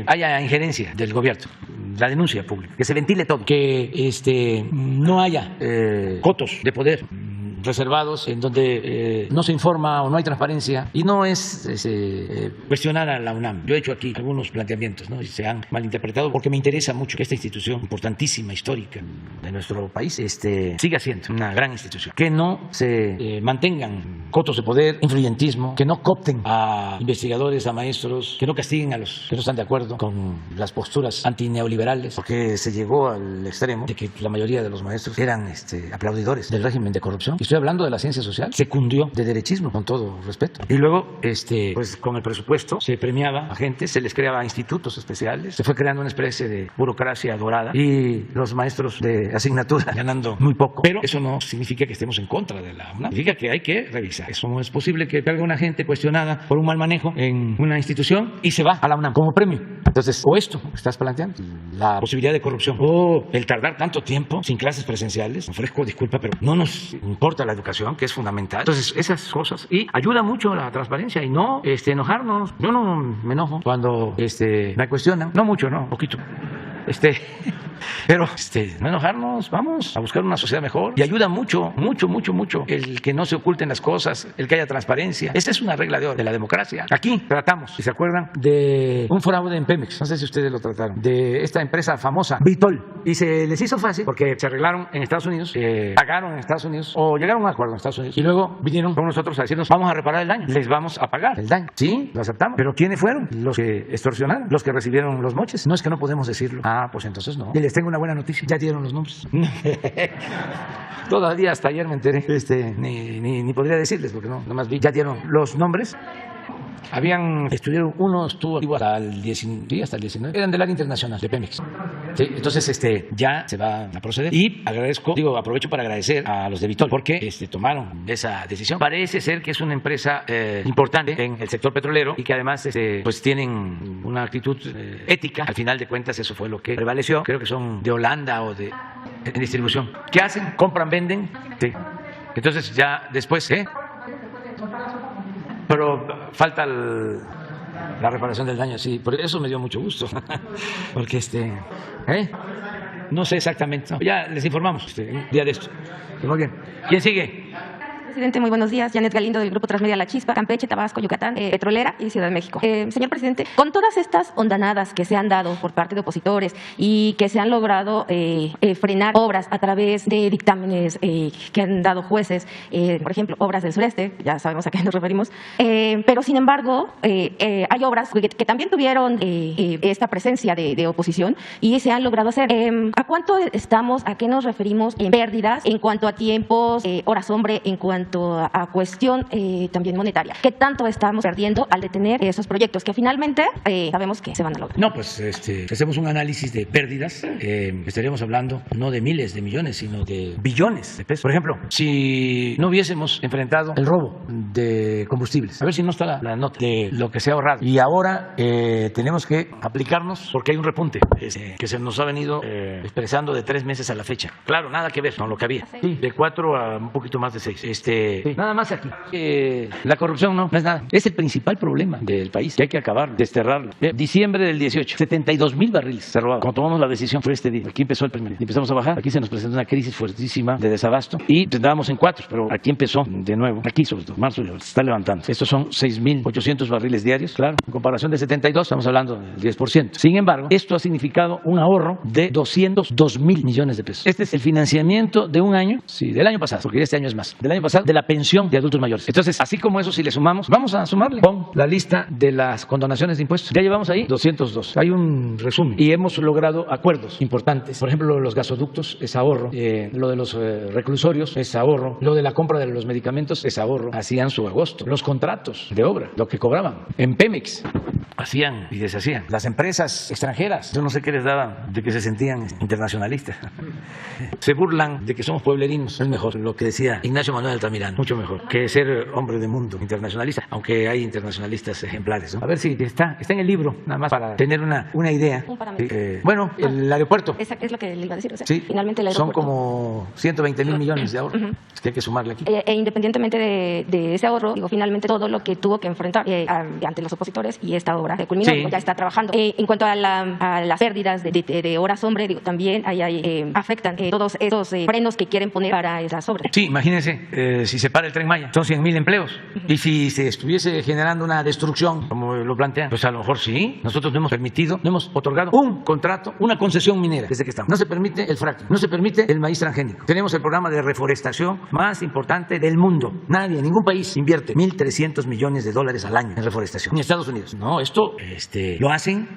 haya injerencia del gobierno. La denuncia pública, que se ventile todo, que no haya cotos de poder reservados en donde no se informa o no hay transparencia y no es cuestionar a la UNAM. Yo he hecho aquí algunos planteamientos, ¿no?, y se han malinterpretado porque me interesa mucho que esta institución importantísima, histórica de nuestro país siga siendo una gran institución, que no se mantengan cotos de poder, influyentismo, que no coopten a investigadores, a maestros, que no castiguen a los que no están de acuerdo con las posturas antineoliberales, porque se llegó al extremo de que la mayoría de los maestros eran aplaudidores del régimen de corrupción. Estoy hablando de la ciencia social, se cundió de derechismo, con todo respeto. Y luego, pues con el presupuesto se premiaba a gente, se les creaba institutos especiales, se fue creando una especie de burocracia dorada y los maestros de asignatura ganando muy poco. Pero eso no significa que estemos en contra de la UNAM, significa que hay que revisar. Eso no es posible que salga una gente cuestionada por un mal manejo en una institución y se va a la UNAM como premio. Entonces, o esto que estás planteando, la posibilidad de corrupción, o el tardar tanto tiempo sin clases presenciales. Ofrezco disculpa, pero no nos importa la educación, que es fundamental. Entonces, esas cosas. Y ayuda mucho la transparencia y no enojarnos. Yo no me enojo cuando me cuestionan. No mucho, no, poquito. Pero no enojarnos, vamos a buscar una sociedad mejor. Y ayuda mucho el que no se oculten las cosas, el que haya transparencia. Esta es una regla de oro de la democracia. Aquí tratamos, si se acuerdan, de un fraude en Pemex, no sé si ustedes lo trataron, de esta empresa famosa, Vitol. Y se les hizo fácil porque se arreglaron en Estados Unidos, pagaron en Estados Unidos, o llegaron a un acuerdo en Estados Unidos, y luego vinieron con nosotros a decirnos, vamos a reparar el daño, les vamos a pagar el daño. Sí, lo aceptamos. Pero ¿quiénes fueron? Los que extorsionaron, los que recibieron los moches. No es que no podemos decirlo. Pues entonces no. Y les tengo una buena noticia, ya dieron los nombres. Todavía hasta ayer me enteré, ni podría decirles porque no, nomás vi, ya dieron los nombres Uno estuvo hasta el 19, eran del área internacional de Pemex. Sí, entonces ya se va a proceder y aprovecho para agradecer a los de Vitol porque tomaron esa decisión. Parece ser que es una empresa importante en el sector petrolero y que además pues tienen una actitud ética. Al final de cuentas eso fue lo que prevaleció. Creo que son de Holanda o en distribución. ¿Qué hacen? Compran, venden. Sí. Entonces ya después, pero falta la reparación del daño, sí. Por eso me dio mucho gusto, porque no sé exactamente. No, ya les informamos un día de esto. Muy bien. ¿Quién sigue? Presidente, muy buenos días. Janet Galindo, del Grupo Transmedia La Chispa, Campeche, Tabasco, Yucatán, Petrolera y Ciudad de México. Señor presidente, con todas estas hondanadas que se han dado por parte de opositores y que se han logrado frenar obras a través de dictámenes que han dado jueces, por ejemplo, obras del sureste, ya sabemos a qué nos referimos, pero sin embargo hay obras que también tuvieron esta presencia de oposición y se han logrado hacer. ¿A cuánto estamos? ¿A qué nos referimos en pérdidas en cuanto a tiempos, horas hombre, en cuanto a cuestión también monetaria? ¿Qué tanto estamos perdiendo al detener esos proyectos que finalmente sabemos que se van a lograr? No, pues hacemos un análisis de pérdidas, estaríamos hablando no de miles de millones, sino de billones de pesos. Por ejemplo, si no hubiésemos enfrentado el robo de combustibles, a ver si no está la nota de lo que se ha ahorrado. Y ahora tenemos que aplicarnos porque hay un repunte que se nos ha venido expresando de 3 meses a la fecha. Claro, nada que ver con lo que había. Sí, de 4 a un poquito más de 6. Sí, nada más aquí. La corrupción no es nada. Es el principal problema del país, que hay que acabar, desterrarlo. Diciembre del 18, 72,000 barriles se robaban. Cuando tomamos la decisión fue este día. Aquí empezó el primer día. Empezamos a bajar. Aquí se nos presentó una crisis fuertísima de desabasto y andábamos en 4, pero aquí empezó de nuevo. Aquí sobre todo, marzo se está levantando. Estos son 6,800 barriles diarios, claro. En comparación de 72, estamos hablando del 10%. Sin embargo, esto ha significado un ahorro de 202,000 millones de pesos. Este es el financiamiento de un año, sí, del año pasado, porque este año es más. Del año pasado, de la pensión de adultos mayores. Entonces, así como eso, si le sumamos, vamos a sumarle con la lista de las condonaciones de impuestos. Ya llevamos ahí 202. Hay un resumen y hemos logrado acuerdos importantes. Por ejemplo, lo de los gasoductos es ahorro, lo de los reclusorios es ahorro, lo de la compra de los medicamentos es ahorro. Hacían su agosto. Los contratos de obra, lo que cobraban en Pemex, hacían y deshacían. Las empresas extranjeras, yo no sé qué les daba de que se sentían internacionalistas. Se burlan de que somos pueblerinos. Es mejor lo que decía Ignacio Manuel Altamirano, mucho mejor que ser hombre de mundo, internacionalista, aunque hay internacionalistas ejemplares, ¿no? A ver si está en el libro, nada más para tener una idea. Bueno, el aeropuerto. Exacto, es lo que le iba a decir. O sea, sí, finalmente el aeropuerto. Son como 120,000 millones de ahorro que hay que sumarle aquí. Independientemente de ese ahorro, digo, finalmente todo lo que tuvo que enfrentar ante los opositores y esta obra culminó, ya está trabajando. En cuanto a las pérdidas de horas hombre, digo, también afectan todos esos frenos que quieren poner para esas obras. Sí, imagínense, si se para el Tren Maya, son 100,000 empleos. Y si se estuviese generando una destrucción, como lo plantean, pues a lo mejor sí. Nosotros no hemos permitido, no hemos otorgado un contrato, una concesión minera desde que estamos. No se permite el fracking, no se permite el maíz transgénico. Tenemos el programa de reforestación más importante del mundo. Nadie, ningún país invierte $1,300 millones al año en reforestación. Ni Estados Unidos. No, esto lo hacen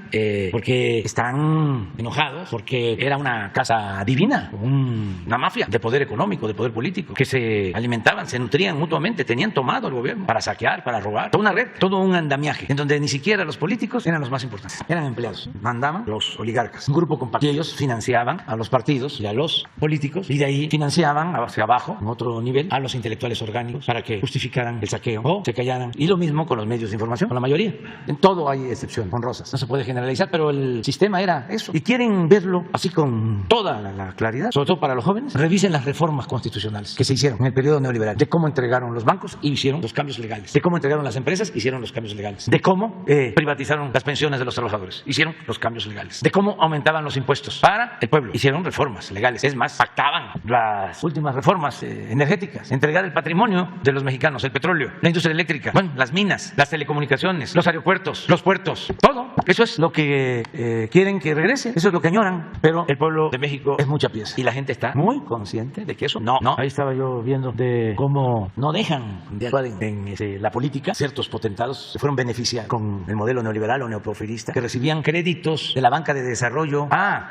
porque están enojados, porque era una casa divina, una mafia de poder económico, de poder político, que se alimentaban, se nutrían mutuamente, tenían tomado el gobierno para saquear, para robar, toda una red, todo un andamiaje, en donde ni siquiera los políticos eran los más importantes, eran empleados, mandaban los oligarcas, un grupo compacto, y ellos financiaban a los partidos y a los políticos, y de ahí financiaban hacia abajo, en otro nivel, a los intelectuales orgánicos para que justificaran el saqueo o se callaran, y lo mismo con los medios de información, con la mayoría. En todo hay excepción, honrosas, no se puede generalizar, pero el sistema era eso, y quieren verlo así con toda la claridad, sobre todo para los jóvenes. Revisen las reformas constitucionales que se hicieron en el periodo neoliberal, de cómo entregaron los bancos y hicieron los cambios legales, de cómo entregaron las empresas, hicieron los cambios legales, de cómo privatizaron las pensiones de los trabajadores, hicieron los cambios legales, de cómo aumentaban los impuestos para el pueblo, hicieron reformas legales. Es más, pactaban las últimas reformas energéticas, entregar el patrimonio de los mexicanos, el petróleo, la industria eléctrica, bueno, las minas, las telecomunicaciones, los aeropuertos, los puertos, todo. Eso es lo que quieren que regrese, eso es lo que añoran, pero el pueblo de México es mucha pieza y la gente está muy consciente de que eso no. Ahí estaba yo viendo de cómo no dejan de actuar en la política. Ciertos potentados se fueron beneficiados con el modelo neoliberal o neoporfirista, que recibían créditos de la banca de desarrollo.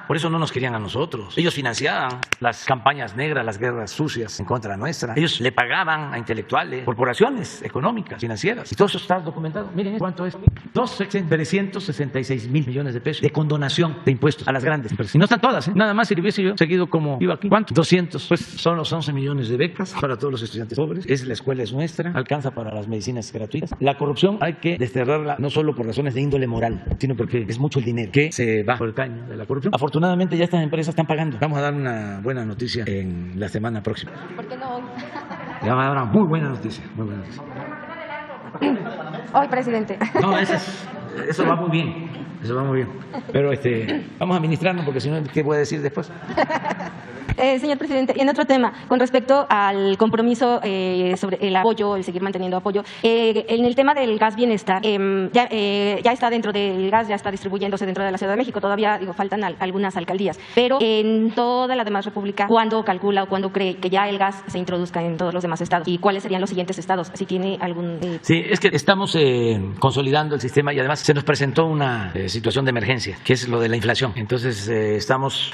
Por eso no nos querían a nosotros. Ellos financiaban las campañas negras, las guerras sucias en contra nuestra. Ellos le pagaban a intelectuales, corporaciones económicas, financieras. Y todo eso está documentado. Miren cuánto es. 366 mil millones de pesos de condonación de impuestos a las grandes empresas. Y no están todas, ¿eh? Nada más si le hubiese yo seguido como iba aquí. ¿Cuánto? 200. Pues son los 11 millones de becas para todos los estudiantes pobres. La escuela es nuestra, alcanza para las medicinas gratuitas. La corrupción hay que desterrarla no solo por razones de índole moral, sino porque es mucho el dinero que se va por el caño de la corrupción. Afortunadamente ya estas empresas están pagando. Vamos a dar una buena noticia en la semana próxima. ¿Por qué no hoy? Ya va a dar una muy buena noticia, muy buena noticia. Hoy, presidente. No, eso va muy bien. Eso va muy bien. Pero vamos a administrarnos porque si no, ¿qué voy a decir después? Señor presidente, y en otro tema, con respecto al compromiso sobre el apoyo, el seguir manteniendo apoyo, en el tema del gas bienestar, ya está dentro del gas, ya está distribuyéndose dentro de la Ciudad de México, todavía faltan algunas alcaldías, pero en toda la demás república, ¿cuándo calcula o cuándo cree que ya el gas se introduzca en todos los demás estados? ¿Y cuáles serían los siguientes estados? Si tiene algún... Sí, es que estamos consolidando el sistema y además se nos presentó una situación de emergencia, que es lo de la inflación. Entonces estamos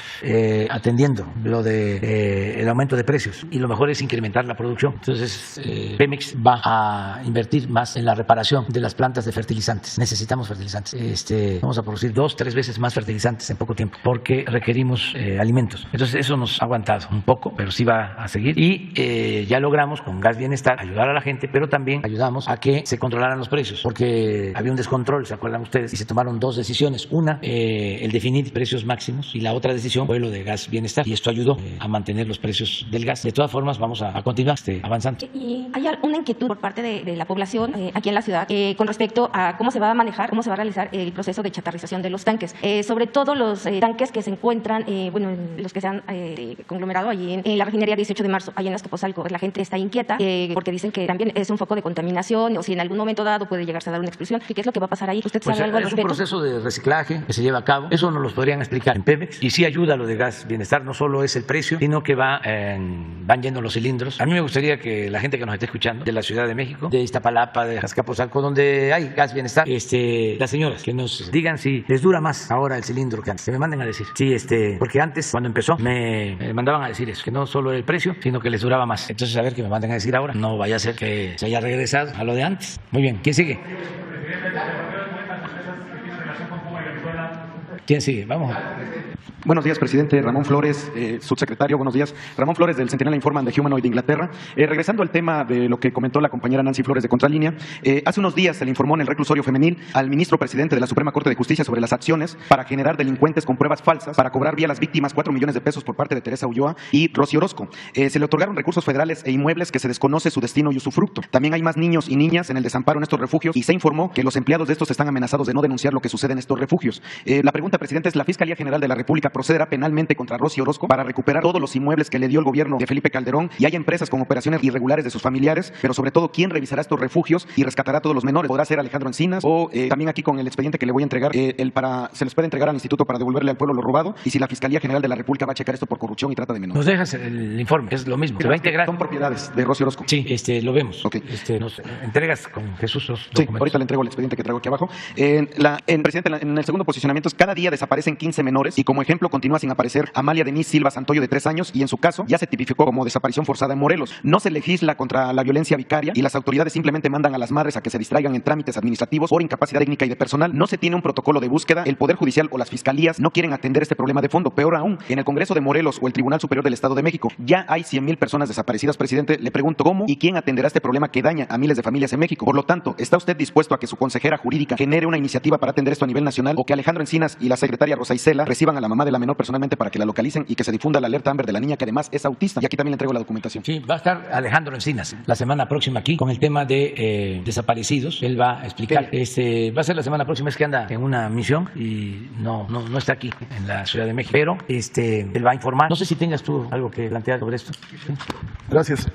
atendiendo lo de el aumento de precios y lo mejor es incrementar la producción. Entonces Pemex va a invertir más en la reparación de las plantas de fertilizantes. Necesitamos fertilizantes. Vamos a producir 2-3 veces más fertilizantes en poco tiempo porque requerimos alimentos. Entonces eso nos ha aguantado un poco, pero sí va a seguir y ya logramos con Gas Bienestar ayudar a la gente, pero también ayudamos a que se controlaran los precios porque había un descontrol, ¿se acuerdan ustedes? Y se tomaron dos decisiones. Una, el definir precios máximos y la otra decisión fue lo de Gas Bienestar y esto ayudó a mantener los precios del gas. De todas formas, vamos a continuar avanzando. ¿Y hay una inquietud por parte de la población aquí en la ciudad con respecto a cómo se va a manejar, cómo se va a realizar el proceso de chatarrización de los tanques? Sobre todo los tanques que se encuentran, los que se han conglomerado allí en la refinería 18 de marzo, allí en Azcapotzalco. La gente está inquieta porque dicen que también es un foco de contaminación o si en algún momento dado puede llegarse a dar una explosión. ¿Y qué es lo que va a pasar ahí? ¿Usted sabe algo al respecto? Es un proceso de reciclaje que se lleva a cabo. Eso nos lo podrían explicar en Pemex. Y sí ayuda lo de Gas Bienestar. No solo es el precio, sino que van yendo los cilindros. A mí me gustaría que la gente que nos esté escuchando de la Ciudad de México, de Iztapalapa, de Azcapotzalco, donde hay Gas Bienestar, las señoras que nos digan si les dura más ahora el cilindro que antes. Que me manden a decir. Sí, porque antes, cuando empezó, me mandaban a decir eso, que no solo el precio, sino que les duraba más. Entonces, a ver que me manden a decir ahora. No vaya a ser que se haya regresado a lo de antes. Muy bien. ¿Quién sigue? ¿Quién sigue? Vamos. Buenos días, presidente. Ramón Flores, subsecretario. Buenos días. Ramón Flores, del Centinela Informan de Humanoid de Inglaterra. Regresando al tema de lo que comentó la compañera Nancy Flores de Contralínea, hace unos días se le informó en el reclusorio femenil al ministro presidente de la Suprema Corte de Justicia sobre las acciones para generar delincuentes con pruebas falsas para cobrar vía las víctimas 4 millones de pesos por parte de Teresa Ulloa y Rosy Orozco. Se le otorgaron recursos federales e inmuebles que se desconoce su destino y usufructo. También hay más niños y niñas en el desamparo en estos refugios y se informó que los empleados de estos están amenazados de no denunciar lo que sucede en estos refugios. La pregunta, presidente, es: ¿la Fiscalía General de la República procederá penalmente contra Rosy Orozco para recuperar todos los inmuebles que le dio el gobierno de Felipe Calderón y hay empresas con operaciones irregulares de sus familiares? Pero sobre todo, ¿quién revisará estos refugios y rescatará a todos los menores? ¿Podrá ser Alejandro Encinas? O también aquí con el expediente que le voy a entregar, se les puede entregar al instituto para devolverle al pueblo lo robado, y si la Fiscalía General de la República va a checar esto por corrupción y trata de menores. Nos dejas el informe, es lo mismo. Se va a integrar. Son propiedades de Rosy Orozco. Sí, lo vemos. Okay. Nos entregas con Jesús los sí, documentos. Ahorita le entrego el expediente que traigo aquí abajo. Presidente, en el segundo posicionamiento, cada día desaparecen 15 menores y como ejemplo continúa sin aparecer Amalia Denise Silva Santoyo, de 3 años, y en su caso ya se tipificó como desaparición forzada en Morelos. No se legisla contra la violencia vicaria y las autoridades simplemente mandan a las madres a que se distraigan en trámites administrativos por incapacidad técnica y de personal. No se tiene un protocolo de búsqueda. El Poder Judicial o las fiscalías no quieren atender este problema de fondo. Peor aún, en el Congreso de Morelos o el Tribunal Superior del Estado de México ya hay 100,000 personas desaparecidas. Presidente, le pregunto, ¿cómo y quién atenderá este problema que daña a miles de familias en México? Por lo tanto, ¿está usted dispuesto a que su consejera jurídica genere una iniciativa para atender esto a nivel nacional, o que Alejandro Encinas y la secretaria Rosa Isela reciban a la mamá de la menor personalmente para que la localicen y que se difunda la alerta Amber de la niña, que además es autista? Y aquí también le entrego la documentación. Sí, va a estar Alejandro Encinas la semana próxima aquí con el tema de desaparecidos. Él va a explicar. Va a ser la semana próxima, es que anda en una misión y no está aquí en la Ciudad de México, pero él va a informar. No sé si tengas tú algo que plantear sobre esto. ¿Sí? Gracias.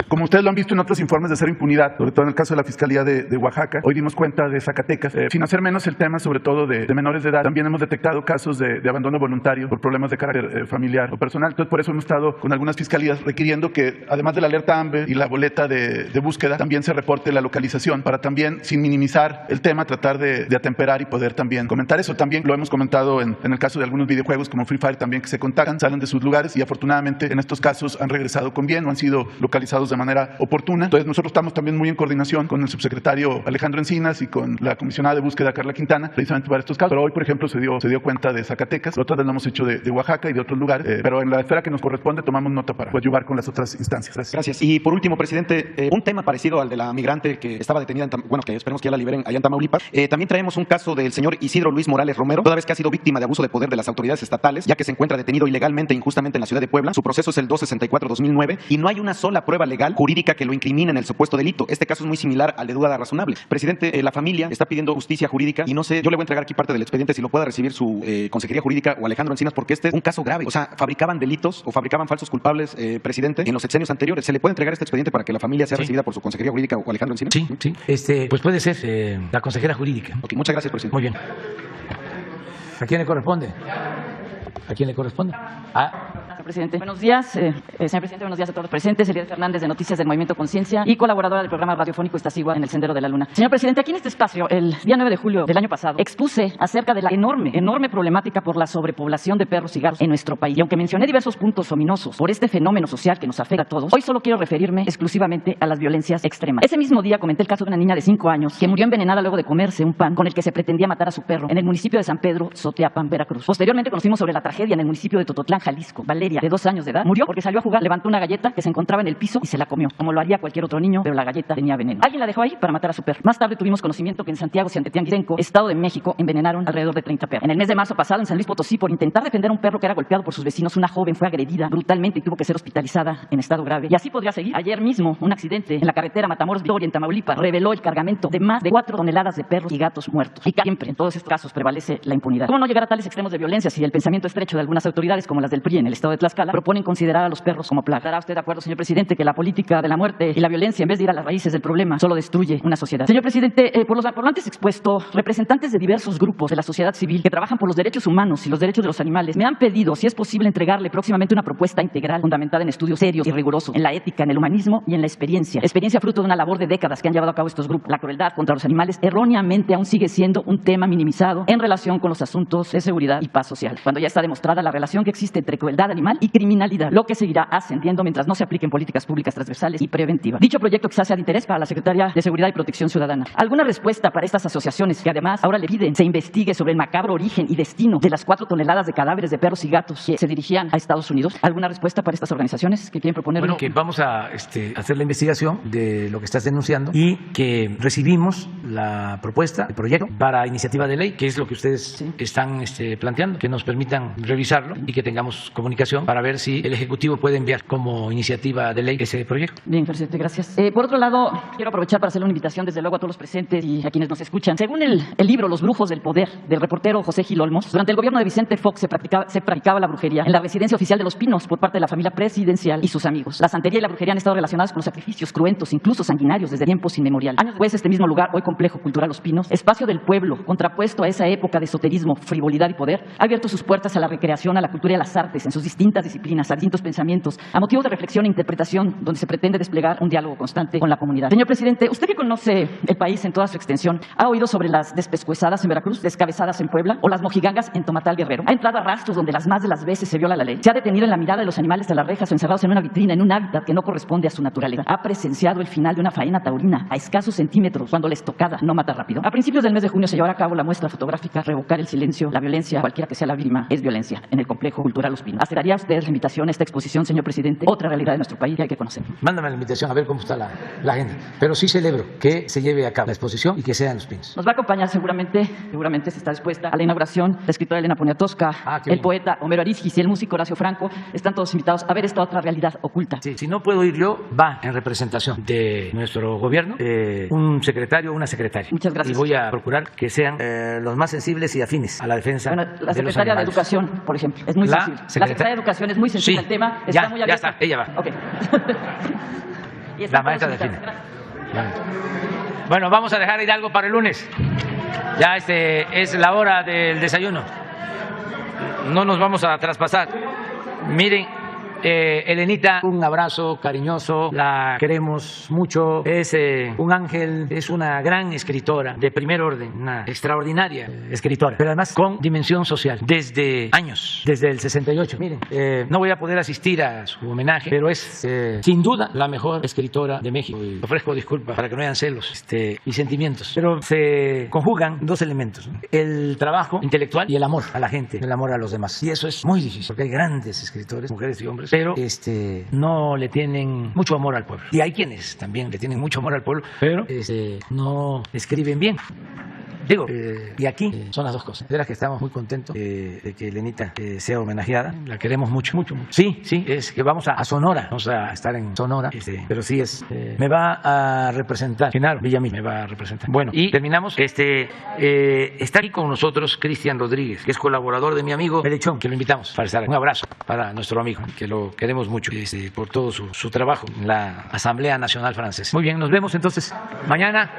Como ustedes lo han visto en otros informes de cero impunidad, sobre todo en el caso de la Fiscalía de Oaxaca, hoy dimos cuenta de Zacatecas, sin hacer menos el tema sobre todo de menores de edad, También hemos detectado casos de abandono voluntario por problemas de carácter familiar o personal. Entonces, por eso hemos estado con algunas fiscalías requiriendo que, además de la alerta AMBER y la boleta de búsqueda, también se reporte la localización para también, sin minimizar el tema, tratar de atemperar y poder también comentar eso. También lo hemos comentado en el caso de algunos videojuegos como Free Fire también, que se contactan, salen de sus lugares y afortunadamente en estos casos han regresado con bien o han sido localizados de manera oportuna. Entonces, nosotros estamos también muy en coordinación con el subsecretario Alejandro Encinas y con la comisionada de búsqueda Carla Quintana, precisamente para estos casos. Pero hoy, por ejemplo, se dio cuenta de Zacatecas, la otra vez lo hemos hecho de Oaxaca y de otros lugares, pero en la esfera que nos corresponde tomamos nota para ayudar con las otras instancias. Gracias. Y por último, presidente, un tema parecido al de la migrante que estaba detenida, que esperemos que ya la liberen allá en Tamaulipas. También traemos un caso del señor Isidro Luis Morales Romero, toda vez que ha sido víctima de abuso de poder de las autoridades estatales, ya que se encuentra detenido ilegalmente e injustamente en la ciudad de Puebla. Su proceso es el 264-2009 y no hay una sola prueba legal jurídica que lo incrimine en el supuesto delito. Este caso es muy similar al de duda razonable. Presidente, la familia está pidiendo justicia jurídica y no sé, yo le voy a entregar aquí parte del expediente si lo pueda recibir su Consejería Jurídica o Alejandro Encinas, porque este es un caso grave. O sea, fabricaban delitos o fabricaban falsos culpables, presidente, en los sexenios anteriores. ¿Se le puede entregar este expediente para que la familia sea recibida por su Consejería Jurídica o Alejandro Encinas? Sí. Pues puede ser la consejera jurídica. Ok, muchas gracias, presidente. Muy bien. ¿A quién le corresponde? ¿A quién le corresponde? Presidente. Buenos días, señor presidente, buenos días a todos los presentes. Elías Fernández, de Noticias del Movimiento Conciencia y colaboradora del programa radiofónico Iztaccíhuatl en el Sendero de la Luna. Señor presidente, aquí en este espacio, el día 9 de julio del año pasado, expuse acerca de la enorme problemática por la sobrepoblación de perros y gatos en nuestro país. Y aunque mencioné diversos puntos ominosos por este fenómeno social que nos afecta a todos, hoy solo quiero referirme exclusivamente a las violencias extremas. Ese mismo día comenté el caso de una niña de 5 años que murió envenenada luego de comerse un pan con el que se pretendía matar a su perro en el municipio de San Pedro, Soteapan, Veracruz. Posteriormente conocimos sobre la tragedia en el municipio de Tototlán, Jalisco. Valeria, de 2 años de edad, murió porque salió a jugar, levantó una galleta que se encontraba en el piso y se la comió, como lo haría cualquier otro niño, pero la galleta tenía veneno. Alguien la dejó ahí para matar a su perro. Más tarde tuvimos conocimiento que en Santiago Ciantetianguizenco, Estado de México, envenenaron alrededor de 30 perros. En el mes de marzo pasado, en San Luis Potosí, por intentar defender a un perro que era golpeado por sus vecinos, una joven fue agredida brutalmente y tuvo que ser hospitalizada en estado grave. Y así podría seguir. Ayer mismo, un accidente en la carretera Matamoros-Victoria, en Tamaulipas, reveló el cargamento de más de 4 toneladas de perros y gatos muertos. Y siempre, en todos estos casos, prevalece la impunidad. ¿Cómo no llegar a tales extremos de violencia si el pensamiento estrecho de algunas autoridades, como las del PRI en el estado de Tlaxcala, proponen considerar a los perros como plaga? ¿Estará usted de acuerdo, señor presidente, que la política de la muerte y la violencia, en vez de ir a las raíces del problema, solo destruye una sociedad? Señor presidente, por lo antes expuesto, representantes de diversos grupos de la sociedad civil que trabajan por los derechos humanos y los derechos de los animales me han pedido si es posible entregarle próximamente una propuesta integral fundamentada en estudios serios y rigurosos, en la ética, en el humanismo y en la experiencia fruto de una labor de décadas que han llevado a cabo estos grupos. La crueldad contra los animales erróneamente aún sigue siendo un tema minimizado en relación con los asuntos de seguridad y paz social, cuando ya está demostrada la relación que existe entre crueldad animal y criminalidad, lo que seguirá ascendiendo mientras no se apliquen políticas públicas transversales y preventivas. Dicho proyecto quizás sea de interés para la Secretaría de Seguridad y Protección Ciudadana. ¿Alguna respuesta para estas asociaciones que además ahora le piden se investigue sobre el macabro origen y destino de las 4 toneladas de cadáveres de perros y gatos que se dirigían a Estados Unidos? ¿Alguna respuesta para estas organizaciones que quieren proponer? Bueno, que vamos a hacer la investigación de lo que estás denunciando y que recibimos la propuesta, el proyecto para iniciativa de ley, que es lo que ustedes están planteando, que nos permitan revisarlo y que tengamos comunicación para ver si el Ejecutivo puede enviar como iniciativa de ley ese proyecto. Bien, presidente, gracias. Por otro lado, quiero aprovechar para hacerle una invitación desde luego a todos los presentes y a quienes nos escuchan. Según el libro Los brujos del poder del reportero José Gil Olmos, durante el gobierno de Vicente Fox se practicaba la brujería en la residencia oficial de Los Pinos por parte de la familia presidencial y sus amigos. La santería y la brujería han estado relacionadas con los sacrificios cruentos, incluso sanguinarios, desde tiempos inmemoriales. Años después, este mismo lugar, hoy complejo cultural Los Pinos, espacio del pueblo, contrapuesto a esa época de esoterismo, frivolidad y poder, ha abierto sus puertas a la recreación, a la cultura y a las artes en sus distintas disciplinas, a distintos pensamientos, a motivo de reflexión e interpretación, donde se pretende desplegar un diálogo constante con la comunidad. Señor presidente, usted que conoce el país en toda su extensión, ¿ha oído sobre las despescuezadas en Veracruz, descabezadas en Puebla o las mojigangas en Tomatal, Guerrero? ¿Ha entrado a rastros donde las más de las veces se viola la ley? ¿Se ha detenido en la mirada de los animales a las rejas o encerrados en una vitrina, en un hábitat que no corresponde a su naturaleza? ¿Ha presenciado el final de una faena taurina a escasos centímetros cuando la estocada no mata rápido? A principios del mes de junio se llevará a cabo la muestra fotográfica Revocar el silencio, la violencia, cualquiera que sea la víctima, es violencia, en el complejo cultural Los Pinos. ¿Aceptaría usted la invitación a esta exposición, señor presidente? Otra realidad de nuestro país que hay que conocer. Mándame la invitación a ver cómo está la agenda. Pero sí celebro que se lleve a cabo la exposición y que sea en Los Pinos. Nos va a acompañar seguramente se está dispuesta a la inauguración la escritora Elena Poniatowska, el poeta Homero Arisgis y el músico Horacio Franco. Están todos invitados a ver esta otra realidad oculta. Sí, si no puedo ir yo, va en representación de nuestro gobierno un secretario o una secretaria. Muchas gracias. Y voy a procurar que sean los más sensibles y afines a la defensa la de los secretaria de animales. Educación, por ejemplo, es muy sensible. La secretaria de Educación es muy sensible al tema. Está muy abierta. Ya está, ella va. Okay. La maestra define. Bueno, vamos a dejar Hidalgo para el lunes. Ya es la hora del desayuno. No nos vamos a traspasar. Miren, Elenita, un abrazo cariñoso, la queremos mucho, es un ángel, es una gran escritora de primer orden, una extraordinaria escritora, pero además con dimensión social, desde años, desde el 68. Miren, no voy a poder asistir a su homenaje, pero es sin duda la mejor escritora de México. Y ofrezco disculpas para que no hayan celos y sentimientos, pero se conjugan dos elementos, ¿no? El trabajo intelectual y el amor a la gente, el amor a los demás. Y eso es muy difícil, porque hay grandes escritores, mujeres y hombres, pero no le tienen mucho amor al pueblo. Y hay quienes también le tienen mucho amor al pueblo, pero no escriben bien. Digo, y aquí son las dos cosas. De las que estamos muy contentos de que Elenita sea homenajeada. La queremos mucho, mucho, mucho. Sí, es que vamos a Sonora. Vamos a estar en Sonora. Pero sí me va a representar. Genaro Villamil me va a representar. Bueno, y terminamos. Está aquí con nosotros Cristian Rodríguez, que es colaborador de mi amigo Melechón, que lo invitamos para estar. Un abrazo para nuestro amigo, que lo queremos mucho por todo su trabajo en la Asamblea Nacional Francesa. Muy bien, nos vemos entonces mañana.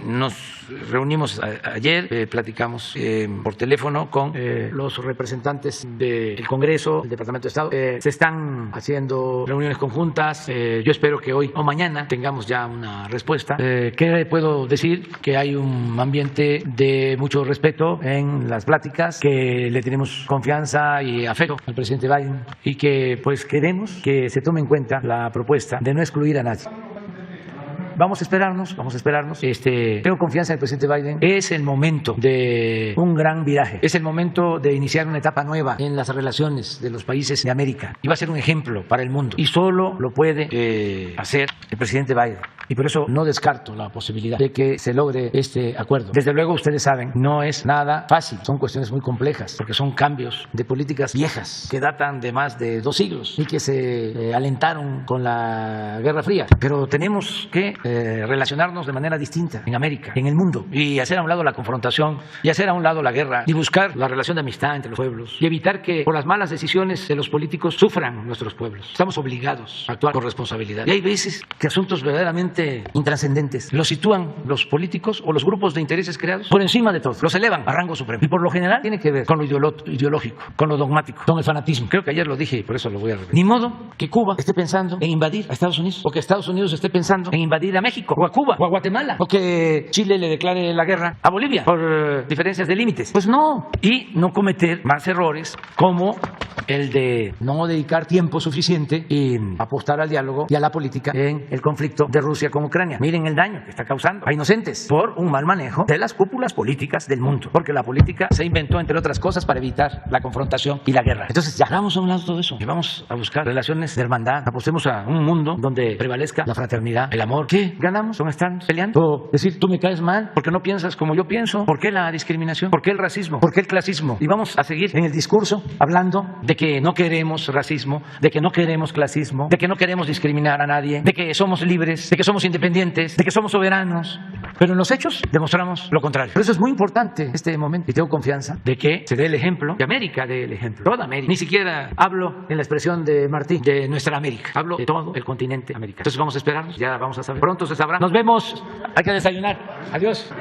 Nos reunimos ayer, platicamos por teléfono con los representantes del Congreso, del Departamento de Estado. Se están haciendo reuniones conjuntas. Yo espero que hoy o mañana tengamos ya una respuesta. ¿Qué puedo decir? Que hay un ambiente de mucho respeto en las pláticas, que le tenemos confianza y afecto al presidente Biden y que pues queremos que se tome en cuenta la propuesta de no excluir a nadie. Vamos a esperarnos. Tengo confianza en el presidente Biden. Es el momento de un gran viraje. Es el momento de iniciar una etapa nueva en las relaciones de los países de América. Y va a ser un ejemplo para el mundo. Y solo lo puede hacer el presidente Biden. Y por eso no descarto la posibilidad de que se logre este acuerdo. Desde luego, ustedes saben, no es nada fácil. Son cuestiones muy complejas, porque son cambios de políticas viejas que datan de más de 2 siglos y que se alentaron con la Guerra Fría. Pero tenemos que relacionarnos de manera distinta en América, en el mundo, y hacer a un lado la confrontación, y hacer a un lado la guerra, y buscar la relación de amistad entre los pueblos, y evitar que por las malas decisiones de los políticos sufran nuestros pueblos. Estamos obligados a actuar con responsabilidad. Y hay veces que asuntos verdaderamente intrascendentes los sitúan los políticos o los grupos de intereses creados por encima de todo, los elevan a rango supremo. Y por lo general tiene que ver con lo ideológico, con lo dogmático, con el fanatismo. Creo que ayer lo dije y por eso lo voy a repetir. Ni modo que Cuba esté pensando en invadir a Estados Unidos, o que Estados Unidos esté pensando en invadir a México, o a Cuba, o a Guatemala, o que Chile le declare la guerra a Bolivia por diferencias de límites. Pues no. Y no cometer más errores como el de no dedicar tiempo suficiente y apostar al diálogo y a la política en el conflicto de Rusia con Ucrania. Miren el daño que está causando a inocentes por un mal manejo de las cúpulas políticas del mundo, porque la política se inventó, entre otras cosas, para evitar la confrontación y la guerra. Entonces, ya hagamos a un lado todo eso y vamos a buscar relaciones de hermandad. Apostemos a un mundo donde prevalezca la fraternidad, el amor. ¿Qué ganamos con estar peleando? O decir, tú me caes mal porque no piensas como yo pienso. ¿Por qué la discriminación? ¿Por qué el racismo? ¿Por qué el clasismo? Y vamos a seguir en el discurso hablando de que no queremos racismo, de que no queremos clasismo, de que no queremos discriminar a nadie, de que somos libres, de que somos independientes, de que somos soberanos. Pero en los hechos demostramos lo contrario. Por eso es muy importante este momento y tengo confianza de que se dé el ejemplo, que América dé el ejemplo, toda América. Ni siquiera hablo en la expresión de Martí, de nuestra América, hablo de todo el continente americano. Entonces vamos a esperarnos, ya vamos a saber. Pronto se sabrá. Nos vemos, hay que desayunar. Adiós.